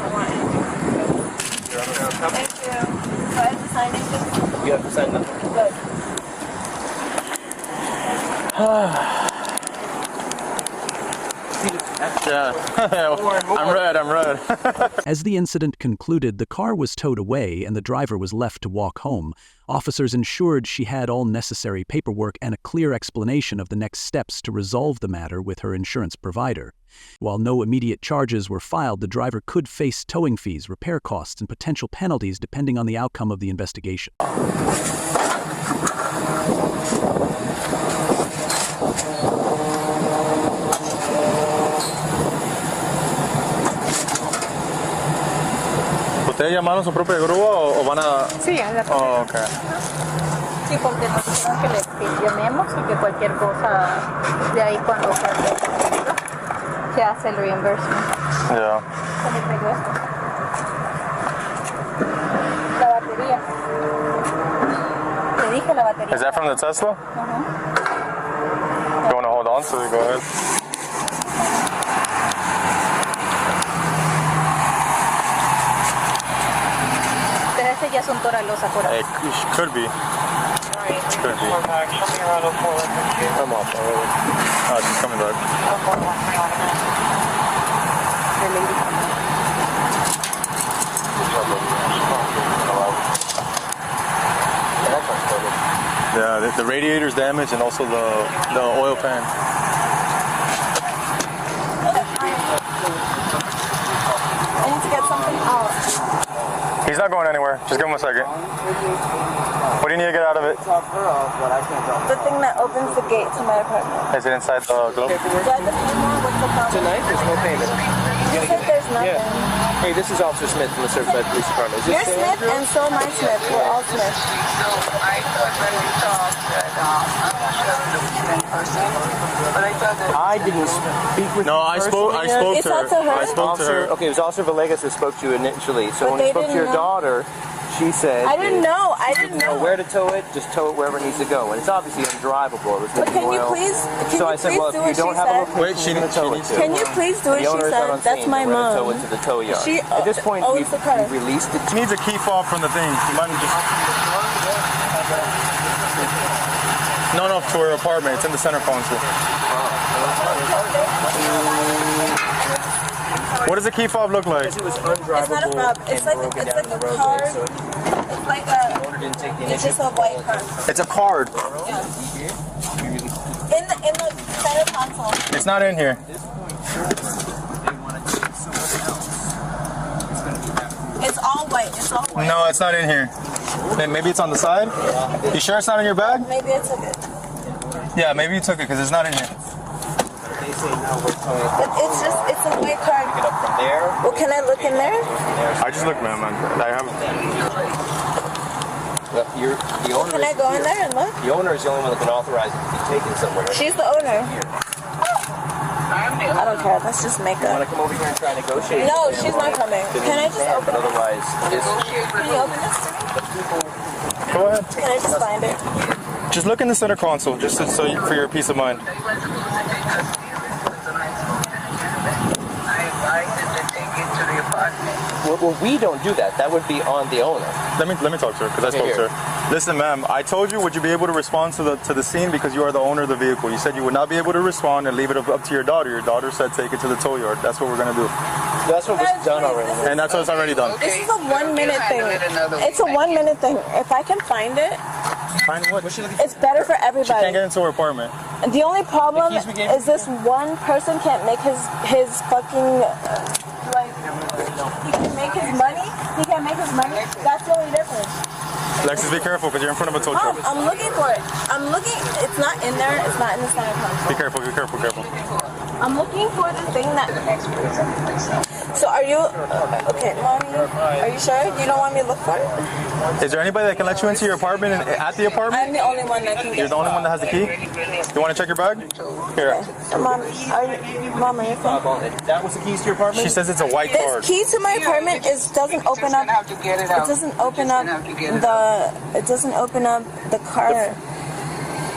Your owner copy. Thank you. Do I have to sign anything? You have to sign nothing. Good. Yeah, I'm red. As the incident concluded, the car was towed away and the driver was left to walk home. Officers ensured she had all necessary paperwork and a clear explanation of the next steps to resolve the matter with her insurance provider. While no immediate charges were filed, the driver could face towing fees, repair costs, and potential penalties depending on the outcome of the investigation. ¿Ustedes llamaron su propia grúa o van a...? Sí, es la propia. Oh, ok. Sí, porque nos dijeron que les gestionemos y que cualquier cosa de ahí cuando se hace, se hace el reimbursement. Yeah. Se me pegó esto. La batería. Te dije la batería. Is that from the Tesla? You want to hold on to it? Go ahead. Ya son toralosa por ahí. It could be. Could be. I'm off already. Oh, she's coming back. Yeah, the radiator's damaged and also the oil pan. I need to get something out. He's not going anywhere. Just give him a second. What do you need to get out of it? The thing that opens the gate to my apartment. Is it inside the glove? Do I have to pay more? What's the problem? Tonight, there's no payment. You said there's nothing. Yeah. Hey, this is Officer Smith from the Surfside Police Department. Is this You're Smith and so am I Smith. We're all Smith. I didn't speak with No, you I spoke to her. I spoke to her. Okay, it was Officer Villegas who spoke to you initially. So But when you they spoke to your didn't know. daughter, she said... I didn't know. I Didn't didn't know know. where to tow it, just tow it wherever it needs to go. And it's obviously undrivable. It was But can you oil. please? So I said, well, if you don't have a location, Wait, she tow it needs to. to. Can you please do what The she owner is not on said? That's scene, my so we're gonna mom. tow it to the tow yard. She At this point, owns the car. we've released it. She needs a key fob from the thing. You might just... No, to her apartment. It's in the center console. What does a key fob look like? It's not a fob. It's like a card. It's like a. It's just a white card. It's a card. Yeah. In the center console. It's not in here. It's all white. It's all white. No, it's not in here. Maybe it's on the side? You sure it's not in your bag? Maybe I took it. Yeah, maybe you took it because it's not in here. But it's a white card. Get up from there. Well, can I look in there? I just looked, man. I haven't. Well, the owner. Can I go in there and look? The owner is the only one that can authorize it to be taken somewhere. She's the owner. I don't care. Let's just make You want up. to come over here and try to negotiate? No, she's not coming. Can I just open But it? otherwise, Can you open this to me? Go ahead. Can I just find it? Just look in the center console, just for your peace of mind. I didn't take it to the apartment. Well, we don't do that. That would be on the owner. Let me talk to her because I spoke to her. Listen, ma'am, I told you, would you be able to respond to the scene because you are the owner of the vehicle? You said you would not be able to respond and leave it up to your daughter. Your daughter said take it to the tow yard. That's what we're gonna do. That's what was done already. And that's what's already done. This is a 1 minute thing. It's a 1 minute thing. If I can find it, Find what? it's better for She everybody. can't get into her apartment. And the only problem is this one person can't make his fucking like he can make his money. He can't make his money. That's the only difference. Alexis, be careful because you're in front of a tow truck. I'm looking for it. I'm looking. It's not in there. It's not in the center console. Be careful. Be careful. Careful. I'm looking for the thing that. So are you okay, mommy? Are you sure you don't want me to look for it? Is there anybody that can let you into your apartment and at the apartment? I'm the only one that can get. You're the only one that has the key? You want to check your bag? Here. Mom, are you fine? That was the keys to your apartment? She says it's a white card. This key to my apartment doesn't open up. It doesn't open up the. It doesn't open up the car.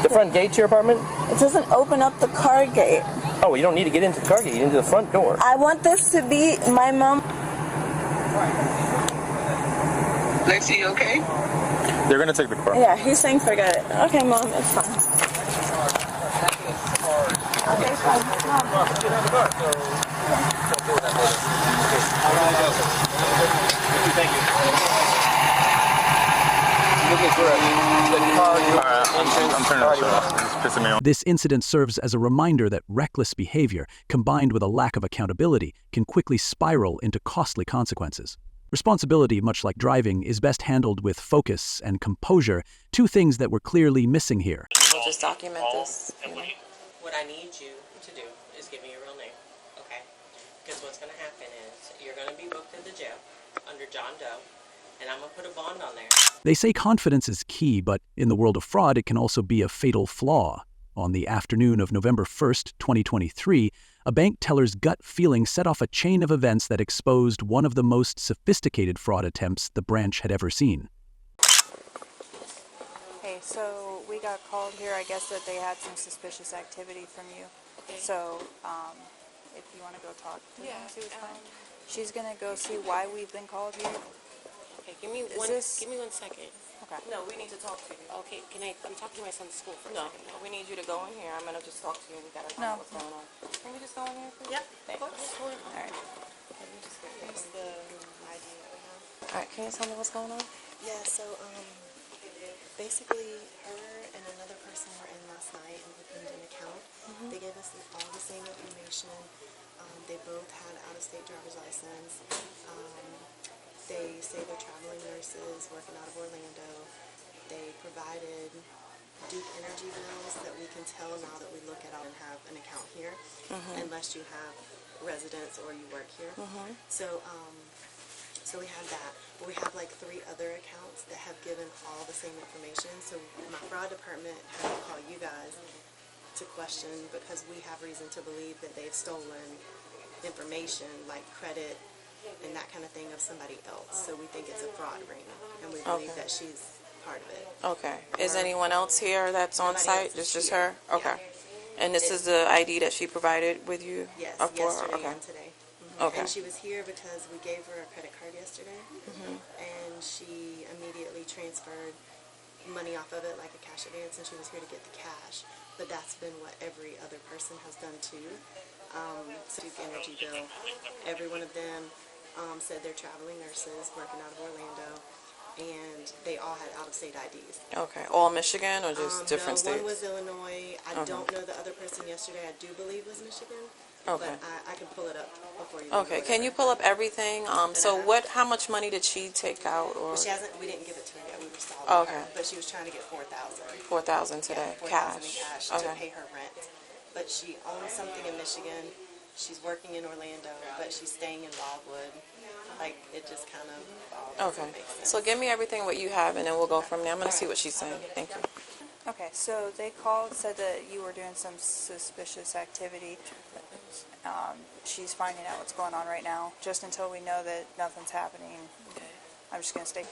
The front gate to your apartment? It doesn't open up the car gate. Oh, you don't need to get into the car gate. You get into the front door. I want this to be my mom. Lexi, you okay? They're gonna take the car. Yeah, he's saying forget it. Okay, mom, it's fine. Okay, Thank you. Looking for the car. I'm turning this off. It's pissing me off. This incident serves as a reminder that reckless behavior, combined with a lack of accountability, can quickly spiral into costly consequences. Responsibility, much like driving, is best handled with focus and composure, two things that were clearly missing here. We'll just document this. What I need you to do is give me your real name, okay? Because what's going to happen is you're going to be booked at the jail under John Doe, and I'm going to put a bond on there. They say confidence is key, but in the world of fraud, it can also be a fatal flaw. On the afternoon of November 1st, 2023, a bank teller's gut feeling set off a chain of events that exposed one of the most sophisticated fraud attempts the branch had ever seen. Hey, so we got called here, I guess that they had some suspicious activity from you. Okay. So, if you want to go talk to them, see what's going on. She's going to go see why we've been called here. Okay, give me 1 second. Okay. No, we need to talk to you. Okay, I'm talking to my son's school for a second. No, we need you to go in here. I'm going to just talk to you. We got to find out what's going on. Can we just go in here, please? Yep, of course. All right. Let me just get Here's the ID that we have. All right, can you tell me what's going on? Yeah, so, basically, her and another person were in last night and opened an account. They gave us all the same information. They both had out-of-state driver's license. They say they're traveling nurses working out of Orlando. They provided Duke Energy bills that we can tell now that we look at and have an account here, unless you have residence or you work here. So, so we have that. But we have like 3 other accounts that have given all the same information. So my fraud department had to call you guys to question because we have reason to believe that they've stolen information like credit and that kind of thing of somebody else. So we think it's a fraud ring, and we believe that she's part of it. Okay. Is anyone else here that's on site? It's just her? Okay. Yeah. And this is the ID that she provided with you? Yes, for? yesterday Okay. and today. Okay. And she was here because we gave her a credit card yesterday, and she immediately transferred money off of it like a cash advance, and she was here to get the cash. But that's been what every other person has done too. Duke Energy bill, every one of them said they're traveling nurses working out of Orlando, and they all had out-of-state IDs. Okay. All Michigan or just different states? One was Illinois. I don't know the other person yesterday. I do believe was Michigan. Okay. But I can pull it up before you. Okay. Can you pull up everything? So how much money did she take out? Or? Well, she hasn't. We didn't give it to her yet. We were stalling Okay. her. But she was trying to get $4,000. $4,000 today, $4,000 cash. in cash Okay. to pay her rent. But she owns something in Michigan. She's working in Orlando, but she's staying in Wildwood. Like, it just kind of all Okay. makes sense. So give me everything what you have, and then we'll go from there. I'm going to see what she's saying. Thank you. Okay, so they called, said that you were doing some suspicious activity. She's finding out what's going on right now. Just until we know that nothing's happening, I'm just going to stay.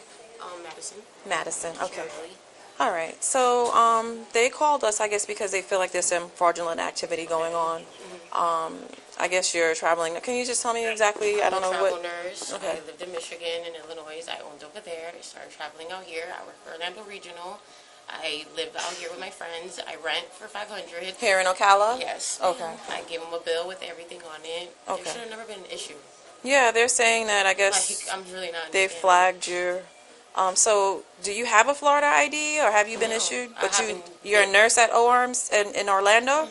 Madison. Madison. Okay. All right. So they called us, I guess, because they feel like there's some fraudulent activity going on. I guess you're traveling. Can you just tell me exactly? I don't know I'm a what. travel nurse. Okay. I lived in Michigan and Illinois. I owned over there. I started traveling out here. I work for Orlando Regional. I live out here with my friends. I rent for $500. Here in Ocala? Yes. Okay. I give them a bill with everything on it. Okay. There should have never been an issue. Yeah, they're saying that. I guess I'm really not. they flagged you. So, do you have a Florida ID, or have you been No, issued? I But haven't you're a been. nurse at OARMS in Orlando.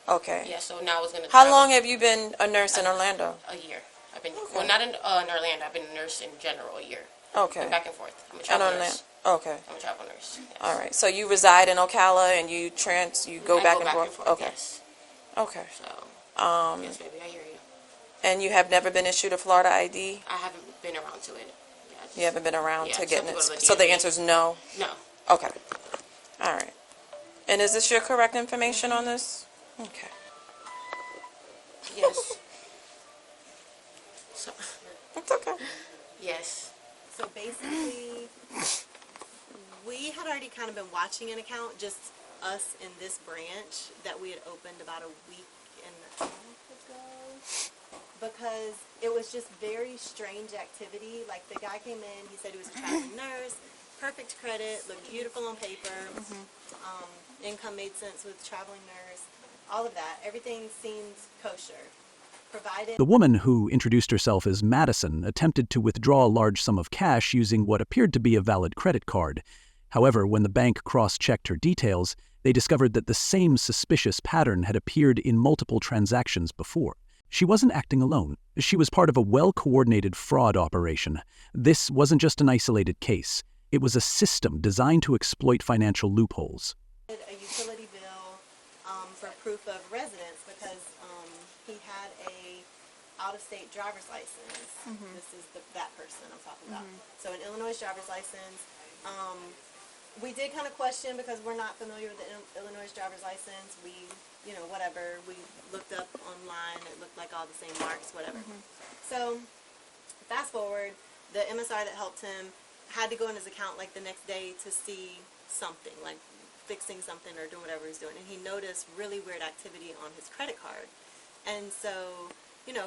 Okay. Yeah. So now I was gonna. How travel long have you been a nurse in Orlando? A year. I've been well, not in Orlando. I've been a nurse in general a year. Okay. Been back and forth. I'm a In travel Orlando. nurse. Okay. I'm a travel nurse. Yes. All right. So you reside in Ocala and you go I back go and back forth. and forth. Okay. Yes. Okay. So. Yes, baby. I hear you. And you have never been issued a Florida ID? I haven't been around to it. You haven't been around Yeah, to I just getting have it. to go to the So the DMV. answer is no? No. Okay. All right. And is this your correct information on this? Okay. Yes. So. It's okay. Yes. So basically, we had already kind of been watching an account, just us in this branch, that we had opened about a week and a half ago, because it was just very strange activity. Like, the guy came in, he said he was a traveling nurse, perfect credit, looked beautiful on paper, income made sense with traveling nurse, all of that. Everything seemed kosher. Provided. The woman, who introduced herself as Madison, attempted to withdraw a large sum of cash using what appeared to be a valid credit card. However, when the bank cross-checked her details, they discovered that the same suspicious pattern had appeared in multiple transactions before. She wasn't acting alone. She was part of a well-coordinated fraud operation. This wasn't just an isolated case. It was a system designed to exploit financial loopholes. A utility bill for proof of residence, because he had a out-of-state driver's license. This is that person I'm talking about. So an Illinois driver's license. We did kind of question, because we're not familiar with the Illinois driver's license. We, whatever. We looked up online. It looked like all the same marks, whatever. So fast forward, the MSI that helped him had to go in his account like the next day to see something, like fixing something or doing whatever he's doing. And he noticed really weird activity on his credit card. And so,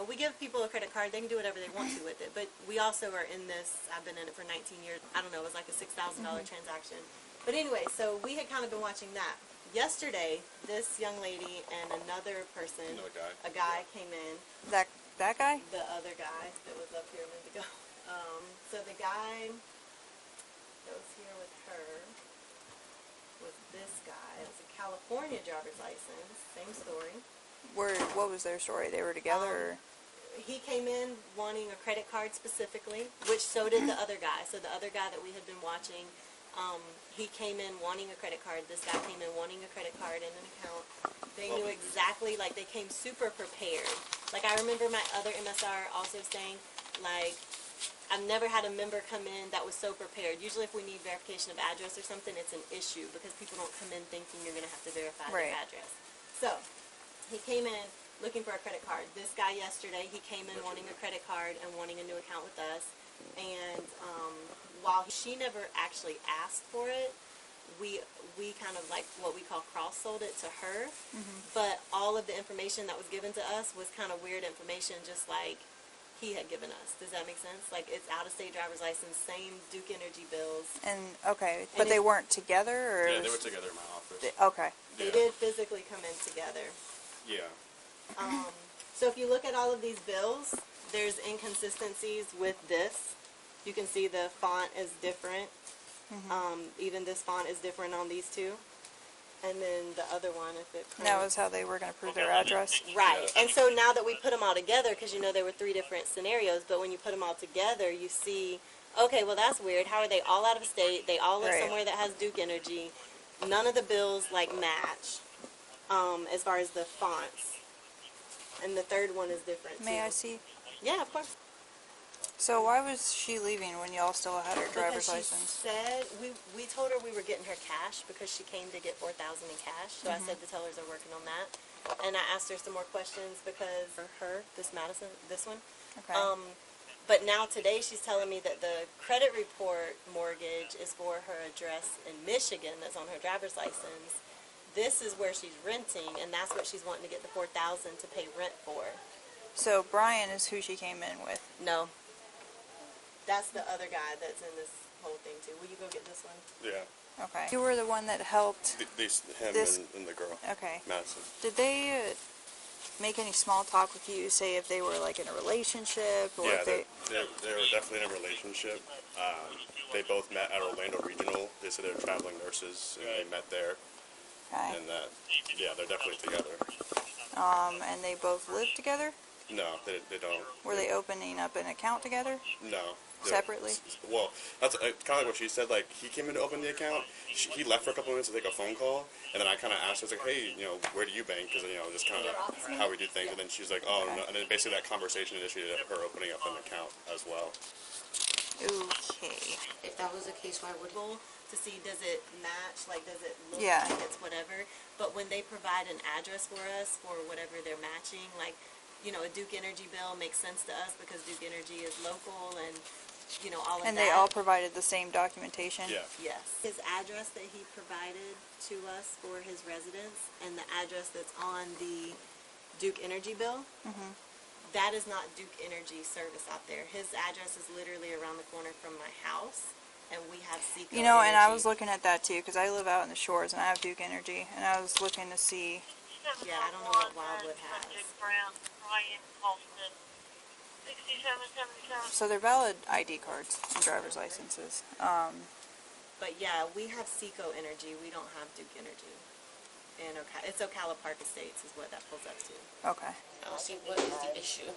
we give people a credit card, they can do whatever they want to with it. But we also are in this, I've been in it for 19 years. I don't know, it was like a $6,000 transaction. But anyway, so we had kind of been watching that. Yesterday, this young lady and another person, a guy came in. That guy? The other guy that was up here a minute ago. So the guy that was here with her was this guy. It was a California driver's license, same story. What was their story? They were together? He came in wanting a credit card specifically, which so did the other guy. So the other guy that we had been watching, he came in wanting a credit card. This guy came in wanting a credit card and an account. They knew exactly, like, they came super prepared. Like, I remember my other MSR also saying, like, I've never had a member come in that was so prepared. Usually if we need verification of address or something, it's an issue, because people don't come in thinking you're going to have to verify their address. So he came in looking for a credit card. This guy yesterday, he came in wanting a credit card and wanting a new account with us. And while she never actually asked for it, we kind of, like, what we call cross-sold it to her. But all of the information that was given to us was kind of weird information, just like he had given us. Does that make sense? Like, it's out-of-state driver's license, same Duke Energy bills. And, okay, but they weren't together? Or Yeah, they were together in my office. Okay. They did physically come in together. Yeah. So if you look at all of these bills, there's inconsistencies with this. You can see the font is different. Even this font is different on these two. And then the other one, if it That was how they were going to prove their address? Right. And so now that we put them all together, because there were 3 different scenarios, but when you put them all together, you see, okay, well, that's weird. How are they all out of state? They all live somewhere that has Duke Energy. None of the bills, like, match as far as the fonts. And the third one is different, too. May I see? Yeah, of course. So why was she leaving when y'all still had her driver's Because license? she said, we told her we were getting her cash because she came to get $4,000 in cash. So I said the tellers are working on that. And I asked her some more questions because for her, this Madison, this one. Okay. But now today she's telling me that the credit report mortgage is for her address in Michigan that's on her driver's license. This is where she's renting, and that's what she's wanting to get the $4,000 to pay rent for. So Brian is who she came in with. No. That's the other guy that's in this whole thing too. Will you go get this one? Yeah. Okay. You were the one that helped. Him this. And the girl. Okay. Madison. Did they make any small talk with you? Say if they were like in a relationship, or Yeah, if they were definitely in a relationship. They both met at Orlando Regional. They said they were traveling nurses, and they met there. Okay. And that, yeah, they're definitely together. And they both live together? No, they don't. Were they opening up an account together? No. Separately? Well, that's kind of like what she said. Like, he came in to open the account. He left for a couple minutes to take a phone call, and then I kind of asked her, I was like, hey, where do you bank? Because, just kind of how we do things. And then she's like, oh, no. And then basically that conversation initiated her opening up an account as well. Okay. If that was the case, why would to see does it match, like does it look Yeah. like it's whatever? But when they provide an address for us for whatever they're matching, like a Duke Energy bill makes sense to us because Duke Energy is local and all of that. And they all provided the same documentation? Yeah. Yes. His address that he provided to us for his residence and the address that's on the Duke Energy bill, that is not Duke Energy service out there. His address is literally around the corner from my house, and we have Seco and I Energy. was looking at that too, because I live out in the shores and I have Duke Energy, and I was looking to see. Yeah, I don't know what Wildwood has. So they're valid ID cards and driver's licenses. But yeah, we have Seco Energy. We don't have Duke Energy. And it's Ocala Park Estates is what that pulls up to. Okay. I'll see what is the issue.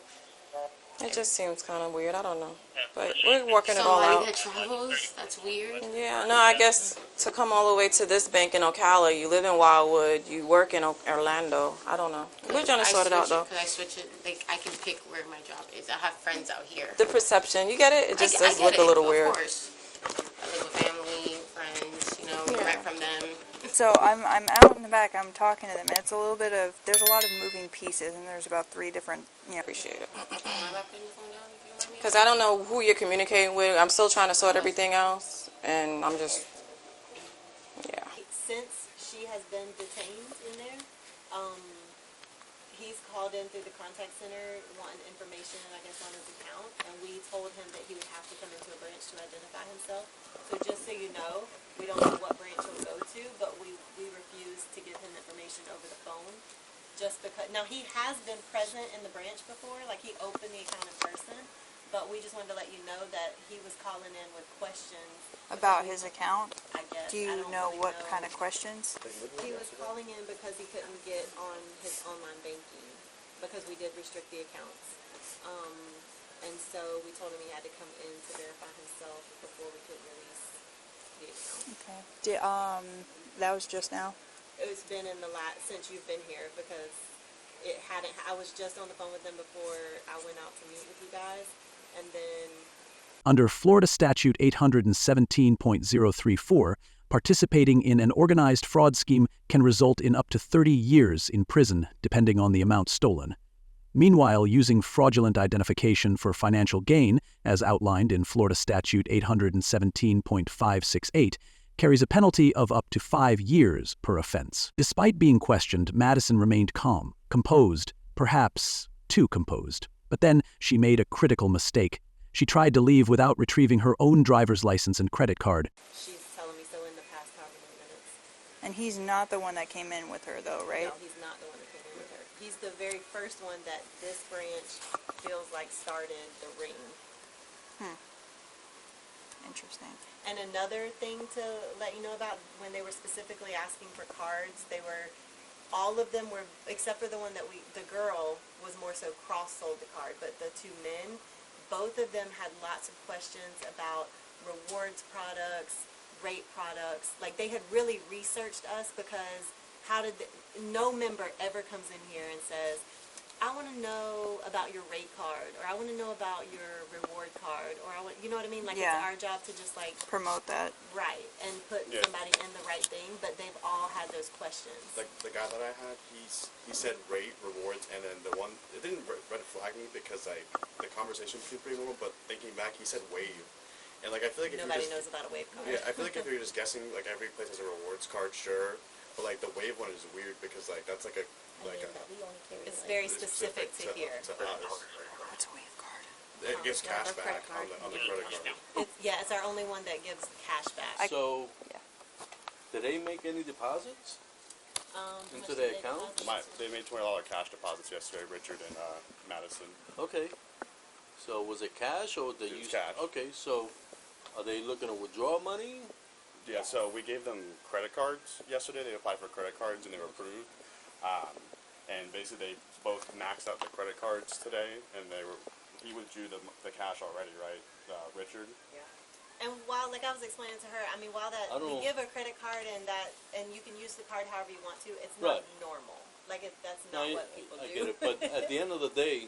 It just seems kind of weird. I don't know. But we're working it all out. Somebody that travels, that's weird. Yeah, no, I guess to come all the way to this bank in Ocala, you live in Wildwood, you work in Orlando. I don't know. We're trying to sort it out, though. Because I switch it, like, I can pick where my job is. I have friends out here. The perception, you get it? It just does I look get a little it, weird. Of course. I live with family, friends, we rent from them. So I'm out in the back, I'm talking to them, and it's a little bit of, there's a lot of moving pieces, and there's about 3 different, Appreciate it. Because I don't know who you're communicating with. I'm still trying to sort everything else, and I'm just, yeah. Since she has been detained in there, he's called in through the contact center wanting information, I guess, on his account, and we told him that he would have to come into a branch to identify himself. So just so you know, we don't know what branch he'll go to, but we refuse to give him information over the phone. Just because, now he has been present in the branch before, like he opened the account in person, but we just wanted to let you know that he was calling in with questions. about his account. I guess. Do you know what kind of questions? He was calling in because he couldn't get on his online banking because we did restrict the accounts. And so we told him he had to come in to verify himself before we could release the account. Okay. That was just now? It's been in the since you've been here because it hadn't. I was just on the phone with them before I went out to meet with you guys, and then. Under Florida Statute 817.034, participating in an organized fraud scheme can result in up to 30 years in prison, depending on the amount stolen. Meanwhile, using fraudulent identification for financial gain, as outlined in Florida Statute 817.568, carries a penalty of up to 5 years per offense. Despite being questioned, Madison remained calm, composed, perhaps too composed. But then she made a critical mistake. She tried to leave without retrieving her own driver's license and credit card. She's telling me so in the past however many minutes. And he's not the one that came in with her, though, right? No, he's not the one that came in with her. He's the very first one that this branch feels like started the ring. Interesting. And another thing to let you know about, when they were specifically asking for cards, all of them were, except for the one that the girl was more so cross-sold the card, but the 2 men, both of them had lots of questions about rewards products, rate products. Like, they had really researched us because no member ever comes in here and says, I want to know about your rate card, or I want to know about your reward card, or you know what I mean? Like, it's our job to just like promote that. Right, and put somebody in the right thing, but they've all had those questions. Like the guy that I had, he said rate, rewards, and then the one, it didn't red flag me because the conversation seemed pretty normal, but thinking back, he said wave. And like, I feel like if nobody knows about a wave card. Yeah, I feel like if you're just guessing, like every place has a rewards card, sure, but like the wave one is weird because like that's like a like It's very specific to here. to us. What's a wave card? It gives Yeah, cash our back credit on card. the credit card. It's our only one that gives cash back. So, did they make any deposits into their account? They made $20 cash deposits yesterday, Richard and Madison. Okay. So was it cash or they It was used cash. Okay, so are they looking to withdraw money? Yeah, so we gave them credit cards yesterday. They applied for credit cards and they were approved. And basically they both maxed out the credit cards today, and he withdrew the cash already, right, Richard? Yeah. And while, like I was explaining to her, I mean, while that we give a credit card and you can use the card however you want to, it's not normal. Like that's not what people do. I get it, but at the end of the day,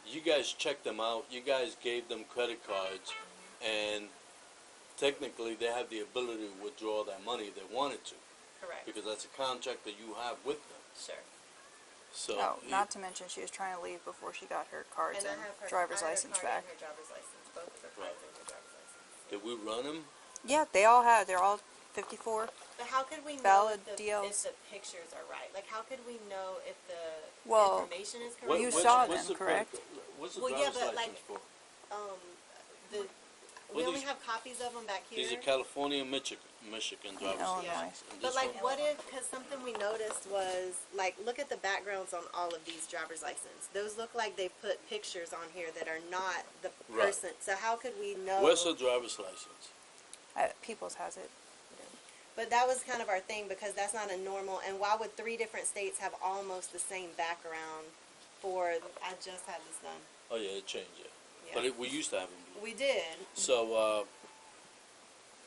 you guys checked them out. You guys gave them credit cards, and technically they have the ability to withdraw that money if they wanted to. Correct. Because that's a contract that you have with them. Sure. So. Oh, not to mention she was trying to leave before she got her cards and driver's license back. Her driver's license, both of her cards and her driver's license. Did we run them? Yeah, they're all 54. But how could we know valid if DLs. the pictures are right? Like, how could we know if the information is correct? You saw them, correct? What's the yeah, driver's but license for? We only have copies of them back here. These are California and Michigan driver's license. And But this like, one? what if? Because something we noticed was like, look at the backgrounds on all of these driver's license. Those look like they put pictures on here that are not the person. So how could we know? Where's the driver's license? People's has it. But that was kind of our thing, because that's not a normal. And why would 3 different states have almost the same background? I just had this done. Oh yeah, it changed. Yeah. Yeah. But we used to have them. We did. So.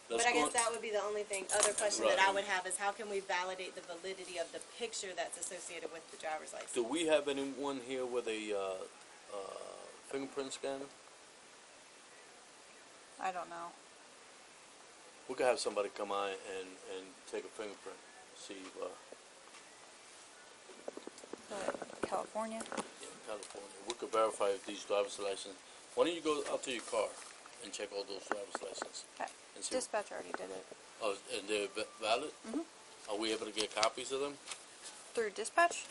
But I guess that would be the only other question that I would have is, how can we validate the validity of the picture that's associated with the driver's license? Do we have anyone here with a fingerprint scanner? I don't know. We could have somebody come on and take a fingerprint, see. California? Yeah, California. We could verify if these driver's license. Why don't you go out to your car and check all those driver's license? Okay. And see. Dispatch already did it. Oh, and they're valid? Mm-hmm. Are we able to get copies of them? Through dispatch?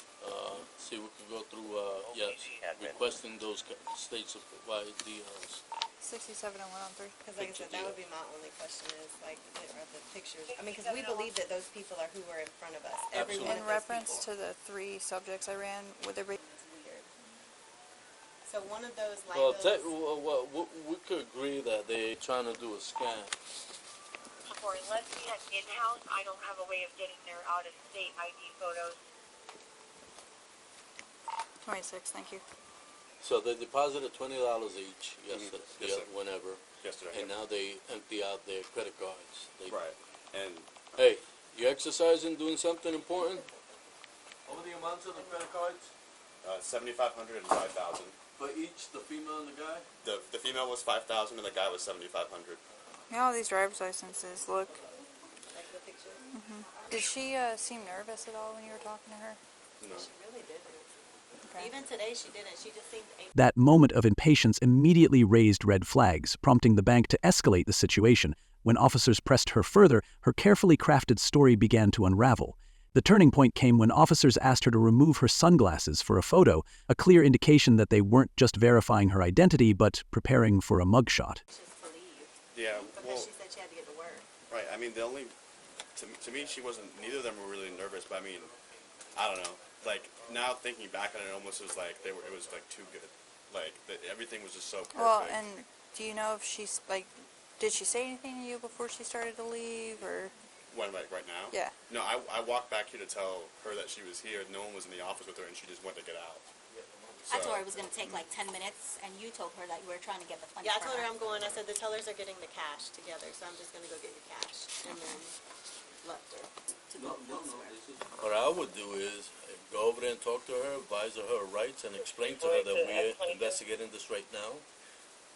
See, we could go through, yes, requesting those states of DLs. 6701 on 3. Because like I said, that would be my only question is, like, are the pictures. I mean, because we believe that those people are who were in front of us. Every one In of those reference people. to the 3 subjects I ran, would there be... So one of those, like We could agree that they're trying to do a scan. For lesbian in-house, I don't have a way of getting their out-of-state ID photos. 26, thank you. So they deposited $20 each yesterday, whenever. Yesterday. And now they empty out their credit cards. Right. And hey, you exercising, doing something important? What were the amounts of the credit cards? 7,500 and 5,000. For each, the female and the guy? The female was 5,000 and the guy was 7,500. You know all these driver's licenses, look. Like the picture? Mm-hmm. Did she seem nervous at all when you were talking to her? No. She really didn't. Even today she didn't. She just seemed... That moment of impatience immediately raised red flags, prompting the bank to escalate the situation. When officers pressed her further, her carefully crafted story began to unravel. The turning point came when officers asked her to remove her sunglasses for a photo, a clear indication that they weren't just verifying her identity, but preparing for a mugshot. Yeah, well... Because she said she had to get to work. Right, I mean, to me, she wasn't... Neither of them were really nervous, but I mean, I don't know. Like, now thinking back on it, almost was like, it was like too good. Like, everything was just so perfect. Well, and do you know if she's, like, did she say anything to you before she started to leave, or? When, like, right now? Yeah. No, I walked back here to tell her that she was here. No one was in the office with her, and she just went to get out. I told her it was going to take like 10 minutes, and you told her that you were trying to get the funds. Yeah, I told her I'm going. I said the tellers are getting the cash together, so I'm just going to go get your cash. And then left her to go elsewhere. What I would do is go over there and talk to her, advise her her rights, and explain to her that we're investigating this right now,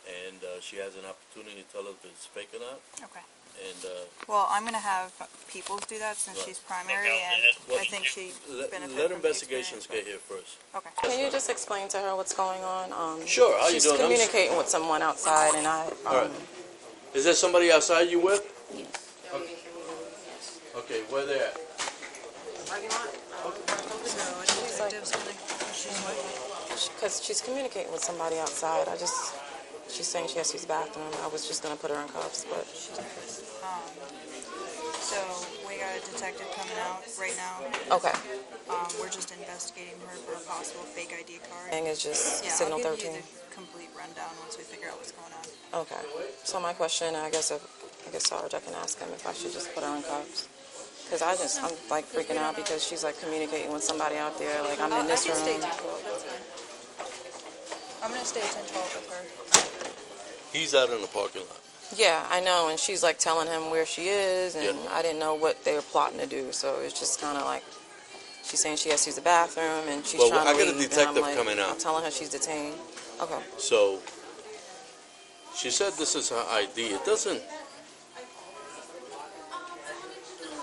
and she has an opportunity to tell us if it's fake or not. Okay. And well, I'm going to have Peoples do that since she's primary, and I think she benefits. let investigations get here first. Okay. Can you just explain to her what's going on? Sure. How you she's doing? communicating with someone outside, and I. All right. Is there somebody outside you with? Yes. Okay. Okay. Where they at? parking lot. Because she's communicating with somebody outside. She's saying she has to use the bathroom. I was just going to put her in cuffs, but... So we got a detective coming out right now. Okay. We're just investigating her for a possible fake ID card. Thing is just yeah, signal I'll 13. give you the complete rundown once we figure out what's going on. Okay. So my question, I guess Sarge, I can ask him if I should just put her in cuffs. Because I'm like freaking out because she's like communicating with somebody out there. Like I'm in this room. I can stay 10-12, that's fine. I'm going to stay 10-12 with her. He's out in the parking lot. Yeah, I know, and she's like telling him where she is, and I didn't know what they were plotting to do, so it's just kind of like, she's saying she has to use the bathroom, and she's trying to leave. I got a detective coming out. I'm telling her she's detained. Okay. So, she said this is her ID. It doesn't...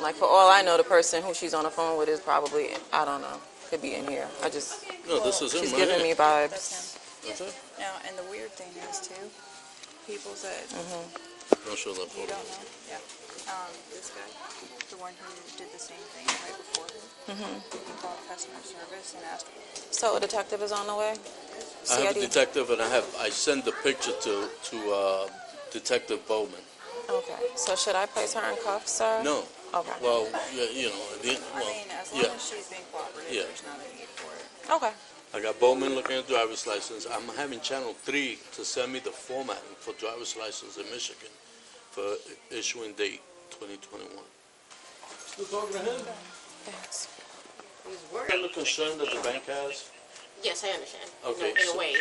Like, for all I know, the person who she's on the phone with is probably, I don't know, could be in here. No, this is him. She's giving me vibes. That's it? Now, and the weird thing is, too, people said... Don't show that You photo. don't know? Yeah. This guy, the one who did the same thing right before him, he called customer service and asked... So a detective is on the way? I have a detective, and I send the picture to Detective Bowman. Okay. So should I place her in cuffs, sir? No. Okay. Well, you know... I mean, as long as she's being cooperative, there's not a need for it. Okay. I got Bowman looking at driver's license. I'm having Channel 3 to send me the formatting for driver's license in Michigan for issuing date 2021. Still talking to him? Thanks. Kind of concern that the bank has? Yes, I understand. Okay. In a way.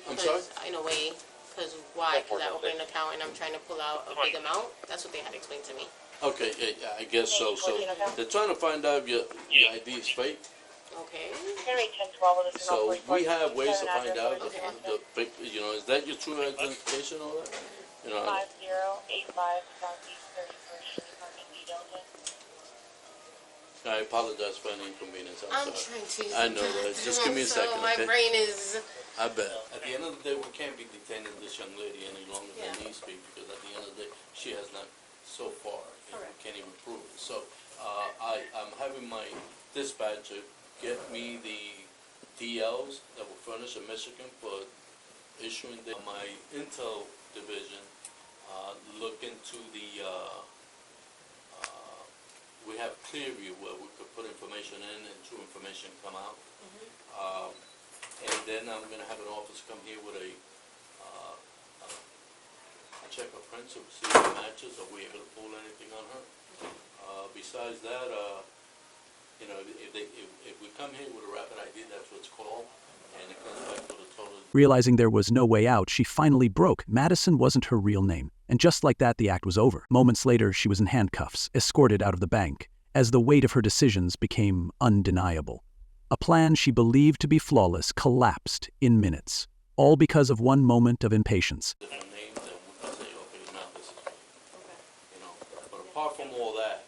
I'm sorry? In a way. Because why? Because I opened an account and I'm trying to pull out a big amount. That's what they had explained to me. Okay, yeah, I guess so. So they're trying to find out if your ID is fake. Okay. So we have ways to find out you know, is that your true identification or that? You know, 5085 Southeast 31st Street, apartment B Delta. I apologize for any inconvenience. I'm sorry. trying to. I know that. Just give me a second, my okay? brain is... I bet. At the end of the day, we can't be detaining this young lady any longer than needs be, because at the end of the day, she has not so far. And we can't even prove it. So I'm having my dispatcher get me the DLs that were furnished in Michigan for issuing my Intel division. Look into the, we have Clearview where we could put information in and true information come out. And then I'm going to have an officer come here with a check of prints to see if it matches. Are we able to pull anything on her? Besides that, you know, if we come here with a rapid ID, that's what's called, and it comes back with a total... Realizing there was no way out, she finally broke. Madison wasn't her real name. And just like that, the act was over. Moments later, she was in handcuffs, escorted out of the bank, as the weight of her decisions became undeniable. A plan she believed to be flawless collapsed in minutes, all because of one moment of impatience. Different names, and we can say, okay, now this is me. You know, but apart from all that,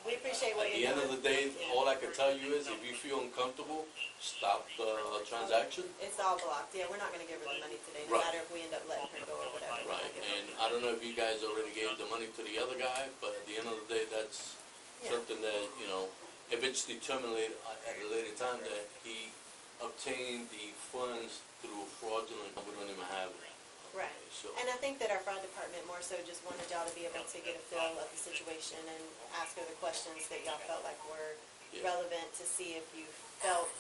we appreciate what at the end of the day, all I can tell you is if you feel uncomfortable, stop the transaction. It's all blocked. Yeah, we're not going to give her the money today, no matter if we end up letting her go or whatever. Right, and I don't know if you guys already gave the money to the other guy, but at the end of the day, that's something that, you know, if it's determined at a later time that he obtained the funds through fraudulent, we don't even have it. Right. So, And I think that our fraud department more so just wanted y'all to be able to get a feel of the situation and ask her the questions that y'all felt like were relevant to see if you felt,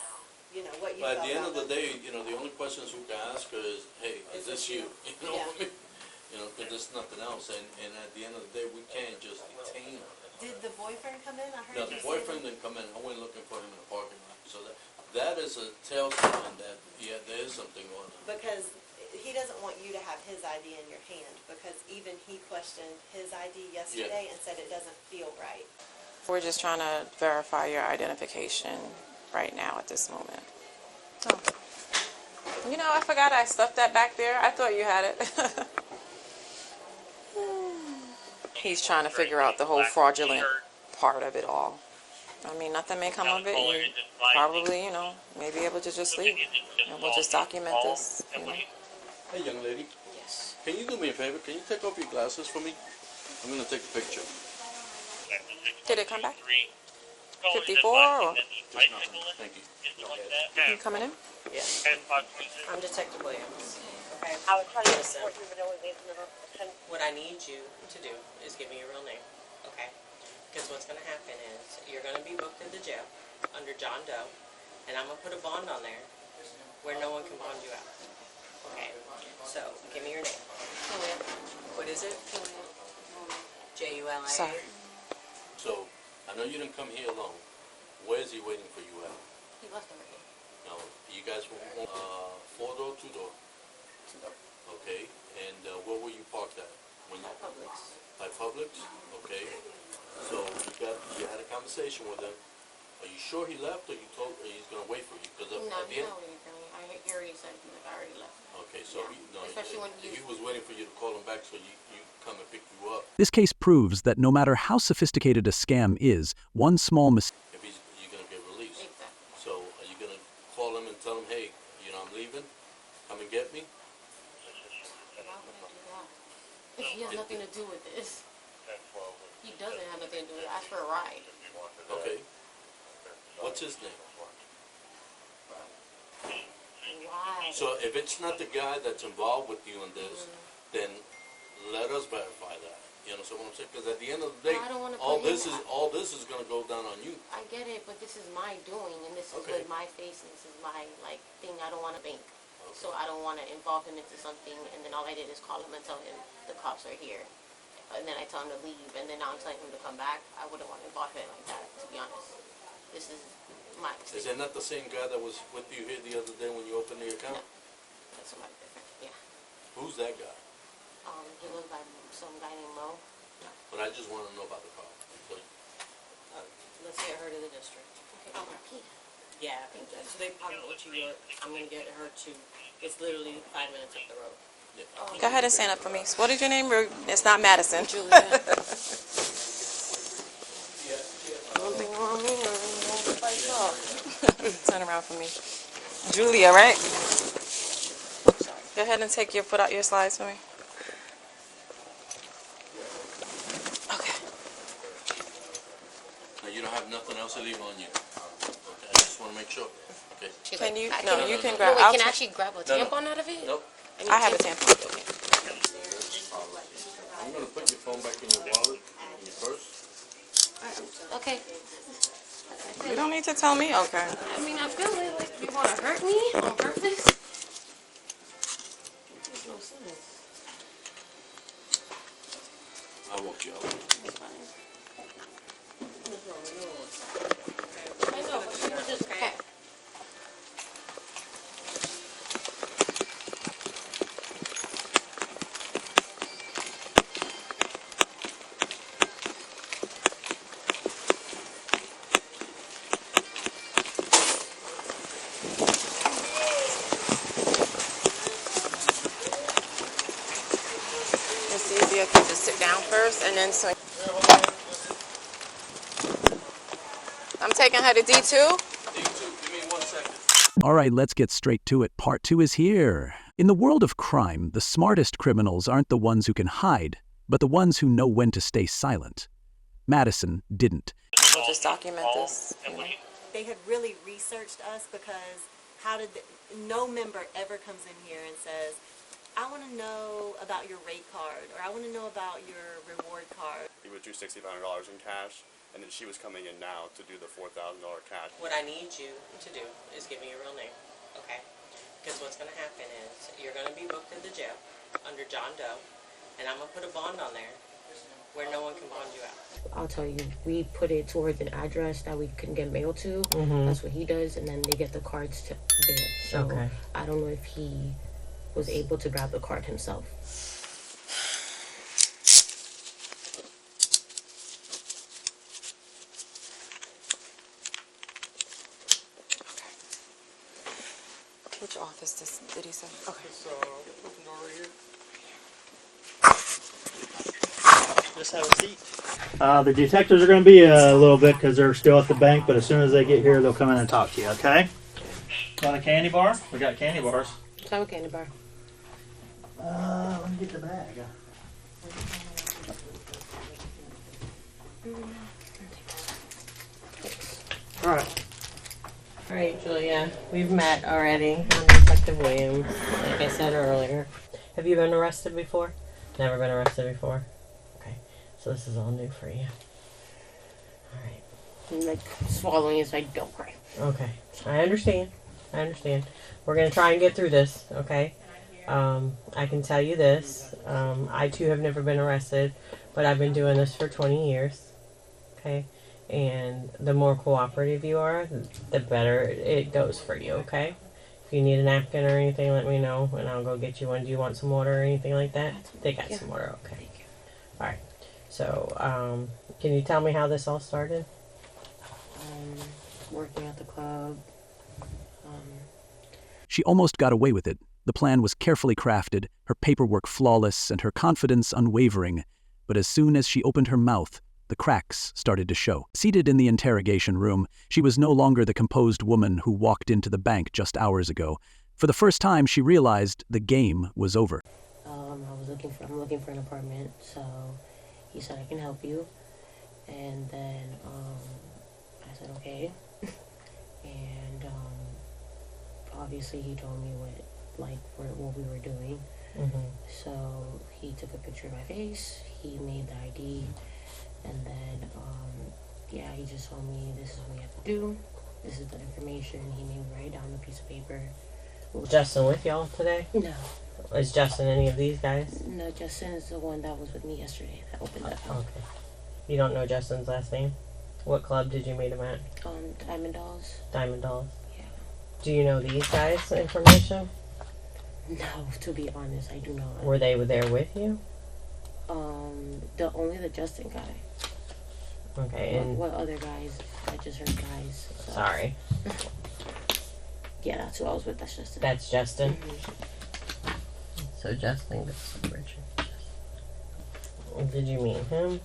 you know, what you but felt. at the end of the day, you know, the only questions we can ask her is, hey, is this you? You know what I mean? You know, because there's nothing else. And at the end of the day, we can't just detain her. Did the boyfriend come in? I heard No, you the say boyfriend didn't come in. I went looking for him in the parking lot. So that is a tell sign that, yeah, there is something going on. Because he doesn't want you to have his ID in your hand, because even he questioned his ID yesterday and said it doesn't feel right. We're just trying to verify your identification right now at this moment. Oh. You know, I forgot I stuffed that back there. I thought you had it. He's trying to figure out the whole fraudulent part of it all. I mean, nothing may come of it. You probably, you know, may be able to just leave. And we'll just document this, you know. Hey, young lady. Yes. Can you do me a favor? Can you take off your glasses for me? I'm going to take a picture. Did it come back? 54 or? Thank you. You coming in? Yeah. I'm Detective Williams. Okay. I was trying to Listen. report you, but no one gave me the What I need you to do is give me your real name. Okay? Because what's going to happen is you're going to be booked at the jail under John Doe, and I'm going to put a bond on there where no one can bond you out. Okay? So, give me your name. Julia. What is it? Julia. J-U-L-I-A. Sorry. So, I know you didn't come here alone. Where is he waiting for you at? He left already. No, you guys were 4-door, 2-door? 2-door. Okay, and where were you parked at? When you, Publix. By Publix? Okay. So you had a conversation with him. Are you sure he left, or you told he's gonna wait for you? Because No, at the he's end. not waiting for me. I already said he already left. Okay, so Yeah. Especially when you. he was waiting for you to call him back so you come and pick you up. This case proves that no matter how sophisticated a scam is, one small mistake. If you're gonna get released. Exactly. So are you gonna call him and tell him, hey, I'm leaving. Come and get me. Why would I do that? He has nothing to do with this. He doesn't have nothing to do with it. Ask for a ride. Okay. What's his name? Why? So if it's not the guy that's involved with you in this, then let us verify that. You understand what I'm saying? Because at the end of the day, I don't wanna all put this him- is going to go down on you. I get it, but this is my doing, and this is Okay. with my face, and this is my thing. I don't want to bank, so I don't want to involve him into something. And then all I did is call him and tell him the cops are here, and then I tell him to leave, and then now I'm telling him to come back. I wouldn't want to involve him like that, to be honest. This is my mistake. Is that not the same guy that was with you here the other day when you opened the account? That's somebody different. Yeah. Who's that guy? He lives by some guy named Mo. But I just want to know about the car. So, Let's get her to the district. Okay. Oh, Pete. Yeah, I think so. They probably go to York. I'm gonna get her to. It's literally 5 minutes up the road. yeah. Go ahead and stand up for me. What is your name? It's not Madison. Julia. One thing wrong with me. Turn around for me. Julia, right? Go ahead and take your foot out your slides for me. Okay. Now you don't have nothing else illegal on you. Okay, I just want to make sure. Okay. Can you? I No, can't- you can No, grab. wait, I'll can I ta- actually grab a No, no. tampon out of it? Nope. I have a tampon. I'm going to put your phone back in your wallet, in your purse. Okay. You don't need to tell me. Okay. I mean, I feel like you want to hurt me on purpose. Makes no sense. I'll walk you out. It's fine. I know, but she was just okay. It's easier if you just sit down first and then swing. I'm taking her to D2. D2, give me 1 second. All right, let's get straight to it. Part 2 is here. In the world of crime, the smartest criminals aren't the ones who can hide, but the ones who know when to stay silent. Madison didn't. We'll just document this. They had really researched us because no member ever comes in here and says, I want to know about your rate card, or I want to know about your reward card. He withdrew $6,500 in cash, and then she was coming in now to do the $4,000 cash. What I need you to do is give me your real name, okay? Because what's going to happen is you're going to be booked at the jail under John Doe, and I'm going to put a bond on there where no one can bond you out. I'll tell you, we put it towards an address that we can get mail to. That's what he does, and then they get the cards to there. So Okay. I don't know if he was able to grab the card himself. Which office did he say? Okay. So, open door right here. Just have a seat. The detectives are going to be a little bit because they're still at the bank, but as soon as they get here, they'll come in and talk to you, okay? Want a candy bar? We got candy bars. Have a candy bar. Let me get the bag. All right, Julia, we've met already. I'm Detective Williams, like I said earlier. Have you been arrested before? Never been arrested before? Okay, so this is all new for you. All right. I'm like swallowing as I don't cry. Okay, I understand. We're going to try and get through this, okay? I can tell you this. I, too, have never been arrested, but I've been doing this for 20 years, okay? And the more cooperative you are, the better it goes for you, okay? If you need a napkin or anything, let me know, and I'll go get you one. Do you want some water or anything like that? They got some water, okay. All right. So, can you tell me how this all started? Working at the club. She almost got away with it. The plan was carefully crafted, her paperwork flawless, and her confidence unwavering. But as soon as she opened her mouth, the cracks started to show. Seated in the interrogation room, she was no longer the composed woman who walked into the bank just hours ago. For the first time, she realized the game was over. I'm looking for an apartment, so he said I can help you. And then I said okay. And obviously he told me what we were doing. So he took a picture of my face, he made the ID, and then yeah, he just told me this is what you have to do, this is the information. He made me write down a piece of paper. Was Justin with y'all today? No. Is Justin any of these guys? No, Justin is the one that was with me yesterday that opened up. Okay. You don't know Justin's last name? What club did you meet him at? Diamond Dolls. Diamond Dolls? Yeah. Do you know these guys' information? No, to be honest, I do not. Were they there with you? Only the Justin guy. Okay, and... What other guys? I just heard guys. So. Sorry. Yeah, that's who I was with. That's Justin. That's Justin? So Justin goes to Richard. Did you meet him?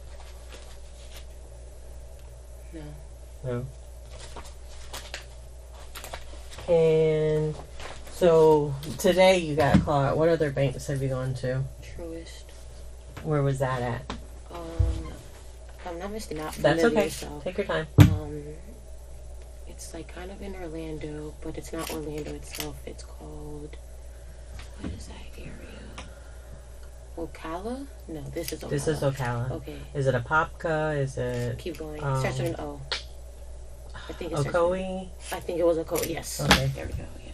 No. No. And so today you got caught. What other banks have you gone to? Truist. Where was that at? I'm not mistaken. That's okay. Take your time. It's like kind of in Orlando, but it's not Orlando itself. It's called, what is that area? Ocala? No, this is Ocala. This is Ocala. Okay. Is it a Popka? Is it... Keep going. Starts with an O. I think it's Ocoee? I think it was Ocoee, yes. Okay. There we go, yes.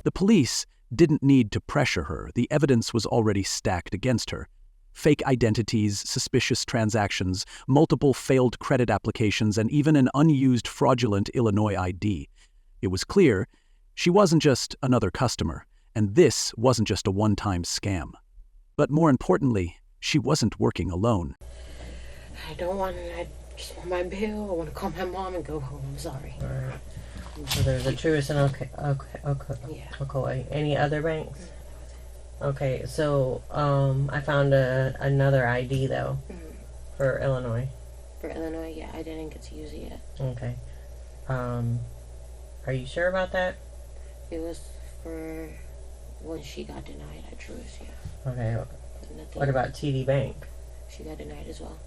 The police didn't need to pressure her. The evidence was already stacked against her. Fake identities, suspicious transactions, multiple failed credit applications, and even an unused fraudulent Illinois ID. It was clear she wasn't just another customer, and this wasn't just a one-time scam. But more importantly, she wasn't working alone. I just want my bill. I want to call my mom and go home. I'm sorry. All right. So there's a Truist and Ocoee. Any other banks? Okay, so I found another ID though for Illinois. For Illinois, yeah, I didn't get to use it yet. Okay. Are you sure about that? It was for when she got denied at Truist, yeah. Okay. What about TD Bank? She got denied as well.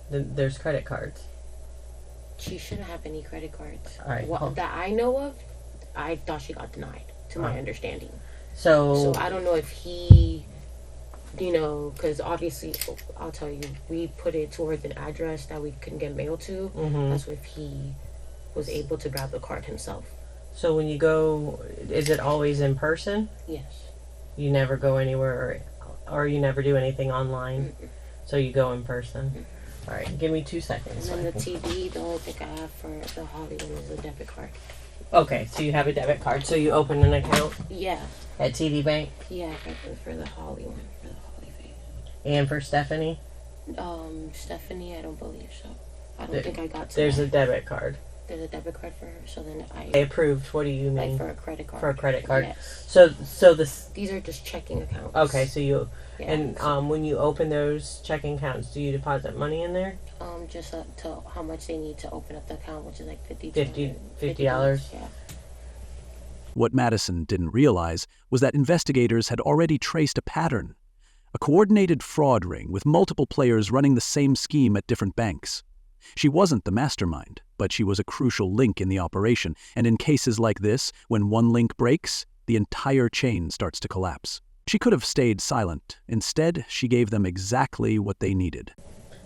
There's credit cards. She shouldn't have any credit cards. All right. That I know of, I thought she got denied, to my understanding. So I don't know if he, because obviously, I'll tell you, we put it towards an address that we couldn't get mail to. That's if he was able to grab the card himself. So when you go, is it always in person? Yes. You never go anywhere, or you never do anything online? So you go in person? All right, give me 2 seconds. And then the TV, the only thing I have for the Holly one is a debit card. Okay, so you have a debit card. So you open an account? Yeah. At TD Bank? Yeah, for the Holly one, for the Holly thing. And for Stephanie? Stephanie, I don't believe so. I don't think I got to There's that. a debit card. There's a debit card for her, so then They approved. What do you mean? Like for a credit card. For a credit card. Yes. So this. These are just checking accounts. Okay, so you Yeah, and when you open those checking accounts, do you deposit money in there? Just up to how much they need to open up the account, which is like $50. Yeah. What Madison didn't realize was that investigators had already traced a pattern, a coordinated fraud ring with multiple players running the same scheme at different banks. She wasn't the mastermind, but she was a crucial link in the operation, and in cases like this, when one link breaks, the entire chain starts to collapse. She could have stayed silent. Instead, she gave them exactly what they needed.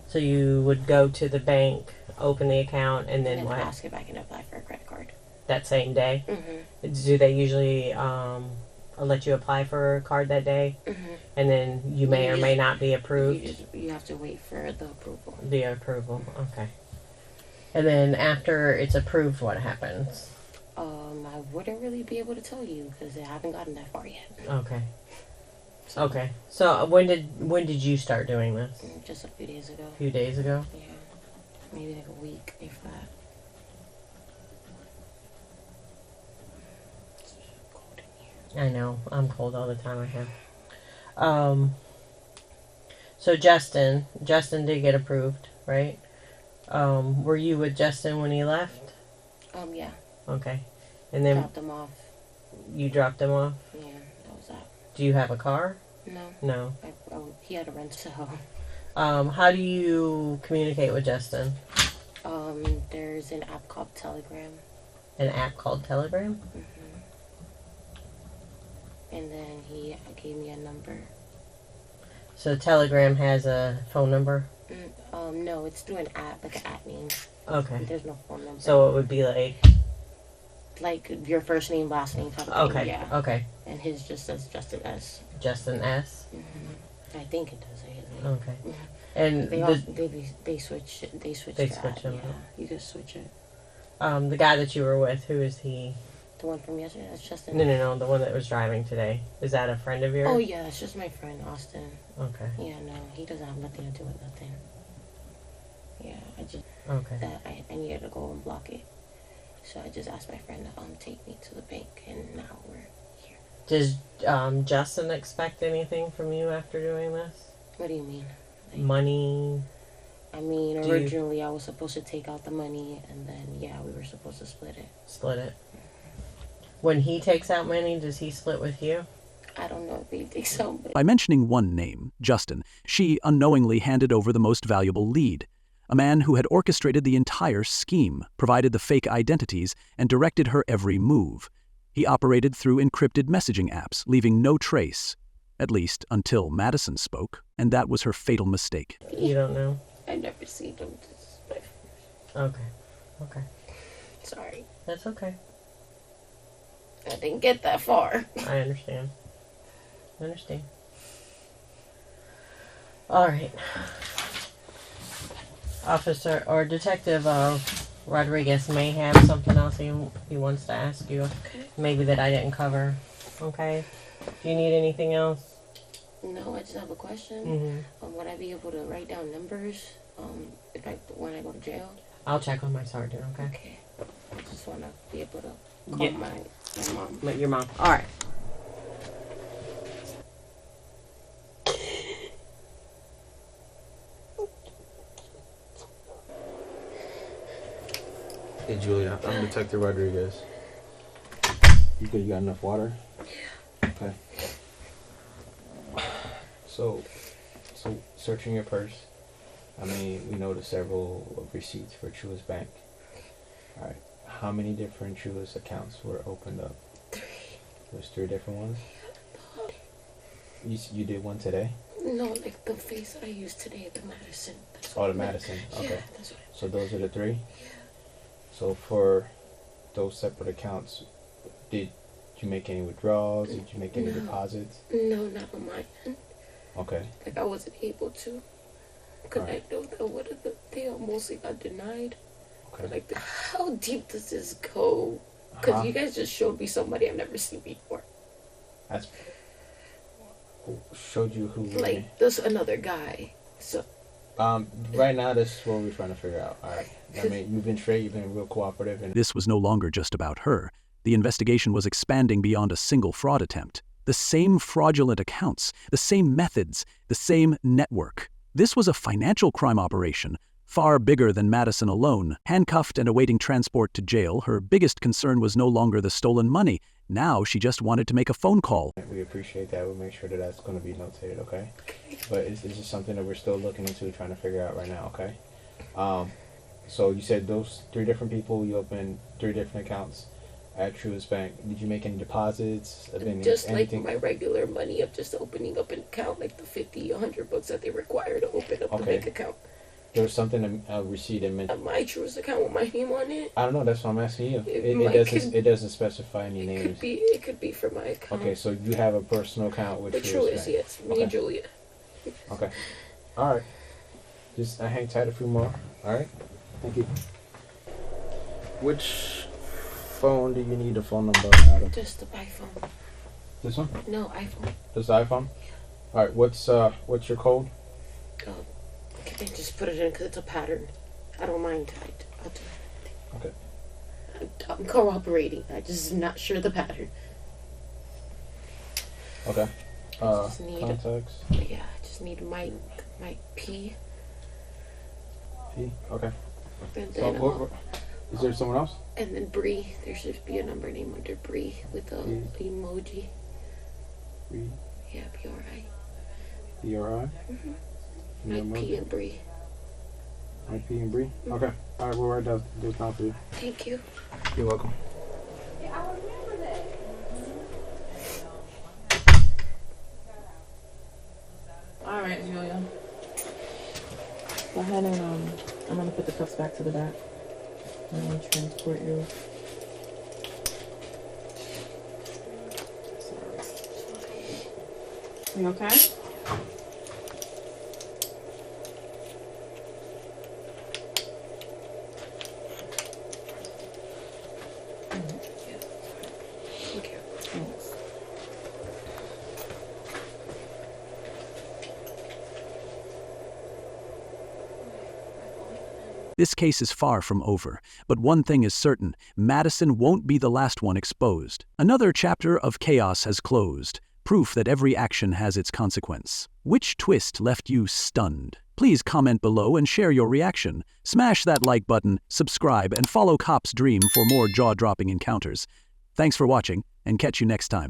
So you would go to the bank, open the account, and then what? Ask if I can apply for a credit card. That same day? Mm-hmm. Do they usually let you apply for a card that day? Mm-hmm. And then you may or may not be approved? You have to wait for the approval. The approval, okay. And then after it's approved, what happens? I wouldn't really be able to tell you because I haven't gotten that far yet. Okay. Okay. So when did you start doing this? Just a few days ago. A few days ago? Yeah. Maybe like a week, if that. I know. I'm cold all the time. I have. So Justin did get approved, right? Were you with Justin when he left? Yeah. Okay. And then dropped him off. You dropped him off? Yeah, that was that. Do you have a car? No. No. He had a rent, so. How do you communicate with Justin? There's an app called Telegram. An app called Telegram? Mm-hmm. And then he gave me a number. So Telegram has a phone number? No, it's through an app, like an app name. Okay. There's no phone number. So it would be like your first name, last name type of thing. Okay. Yeah. Okay. And his just says Justin S. Justin S. Mm-hmm. I think it does say his name. Okay. And they switch them. Yeah, you can switch it. The guy that you were with, who is he? The one from yesterday. That's Justin. No. The one that was driving today. Is that a friend of yours? Oh yeah, that's just my friend Austin. Okay. Yeah, no, he doesn't have nothing to do with nothing. Yeah, I just I needed to go and block it, so I just asked my friend to take me to the bank, and now we're here. Does Justin expect anything from you after doing this? What do you mean? Like, money? I mean, originally I was supposed to take out the money, and then we were supposed to split it. Split it. When he takes out money, does he split with you? I don't know if he thinks so. But By mentioning one name, Justin, she unknowingly handed over the most valuable lead. A man who had orchestrated the entire scheme, provided the fake identities, and directed her every move. He operated through encrypted messaging apps, leaving no trace. At least until Madison spoke, and that was her fatal mistake. You don't know? I never seen him. Okay. Sorry. That's okay. I didn't get that far. I understand. All right. Officer or Detective Rodriguez may have something else he wants to ask you. Okay. Maybe that I didn't cover. Okay. Do you need anything else? No, I just have a question. Would I be able to write down numbers when I go to jail? I'll check on my sergeant, okay? Okay. I just want to be able to call my mom. Your mom. All right. Hey Julia, I'm Detective Rodriguez. You good? You got enough water? Yeah. Okay. So searching your purse, we noticed several receipts for Chula's bank. All right. How many different Chula's accounts were opened up? 3. There's 3 different ones. You did one today? No, like the face I used today, the Madison. The Madison. Okay. Yeah, that's what So those are the 3? Yeah. So for those separate accounts, did you make any withdrawals? Did you make any deposits? No, not on my end. Okay. Like I wasn't able to. Because I know that they mostly got denied. Okay. But like, how deep does this go? Because you guys just showed me somebody I've never seen before. Who showed you who? Like, there's another guy. So. Right now, this is what we're trying to figure out. All right. You've been straight. You've been real cooperative. And this was no longer just about her. The investigation was expanding beyond a single fraud attempt. The same fraudulent accounts, the same methods, the same network. This was a financial crime operation, far bigger than Madison alone. Handcuffed and awaiting transport to jail, her biggest concern was no longer the stolen money. Now she just wanted to make a phone call. We appreciate that. We'll make sure that that's going to be notated, okay? But it's just something that we're still looking into, trying to figure out right now, okay? So you said those 3 different people, you opened 3 different accounts at Truist Bank. Did you make any deposits of anything? Like my regular money of just opening up an account, like the $50, $100 that they require to open up the bank account. There was something a receipt that mentioned My Truist account with my name on it. I don't know. That's what I'm asking you. It doesn't specify any names. It could be for my account. Okay, so you have a personal account with Truist, yes. Me and Julia. Okay. All right. Just hang tight a few more. All right. Thank you. Which phone do you need a phone number out of? Just the iPhone. This one? No, iPhone. This iPhone? All right. What's your code? Can I just put it in because it's a pattern? I don't mind. I'll do it. Okay. I'm cooperating. I just am not sure the pattern. Okay. I just need contacts. I just need Mike P. P. Okay. And So then is there someone else? And then Bree. There should be a number named under Bree with a emoji. Bree. Yeah, BRI. BRI. Mike P and Bree. Mike P and Bree. Okay. All right. We'll write those down for you. Thank you. You're welcome. All right, Julia. Go ahead and I'm gonna put the cuffs back to the back. I'm gonna transport you. You okay? Thank you. Thanks. This case is far from over, but one thing is certain, Madison won't be the last one exposed. Another chapter of chaos has closed, proof that every action has its consequence. Which twist left you stunned? Please comment below and share your reaction. Smash that like button, subscribe, and follow Cop's Dream for more jaw-dropping encounters. Thanks for watching, and catch you next time.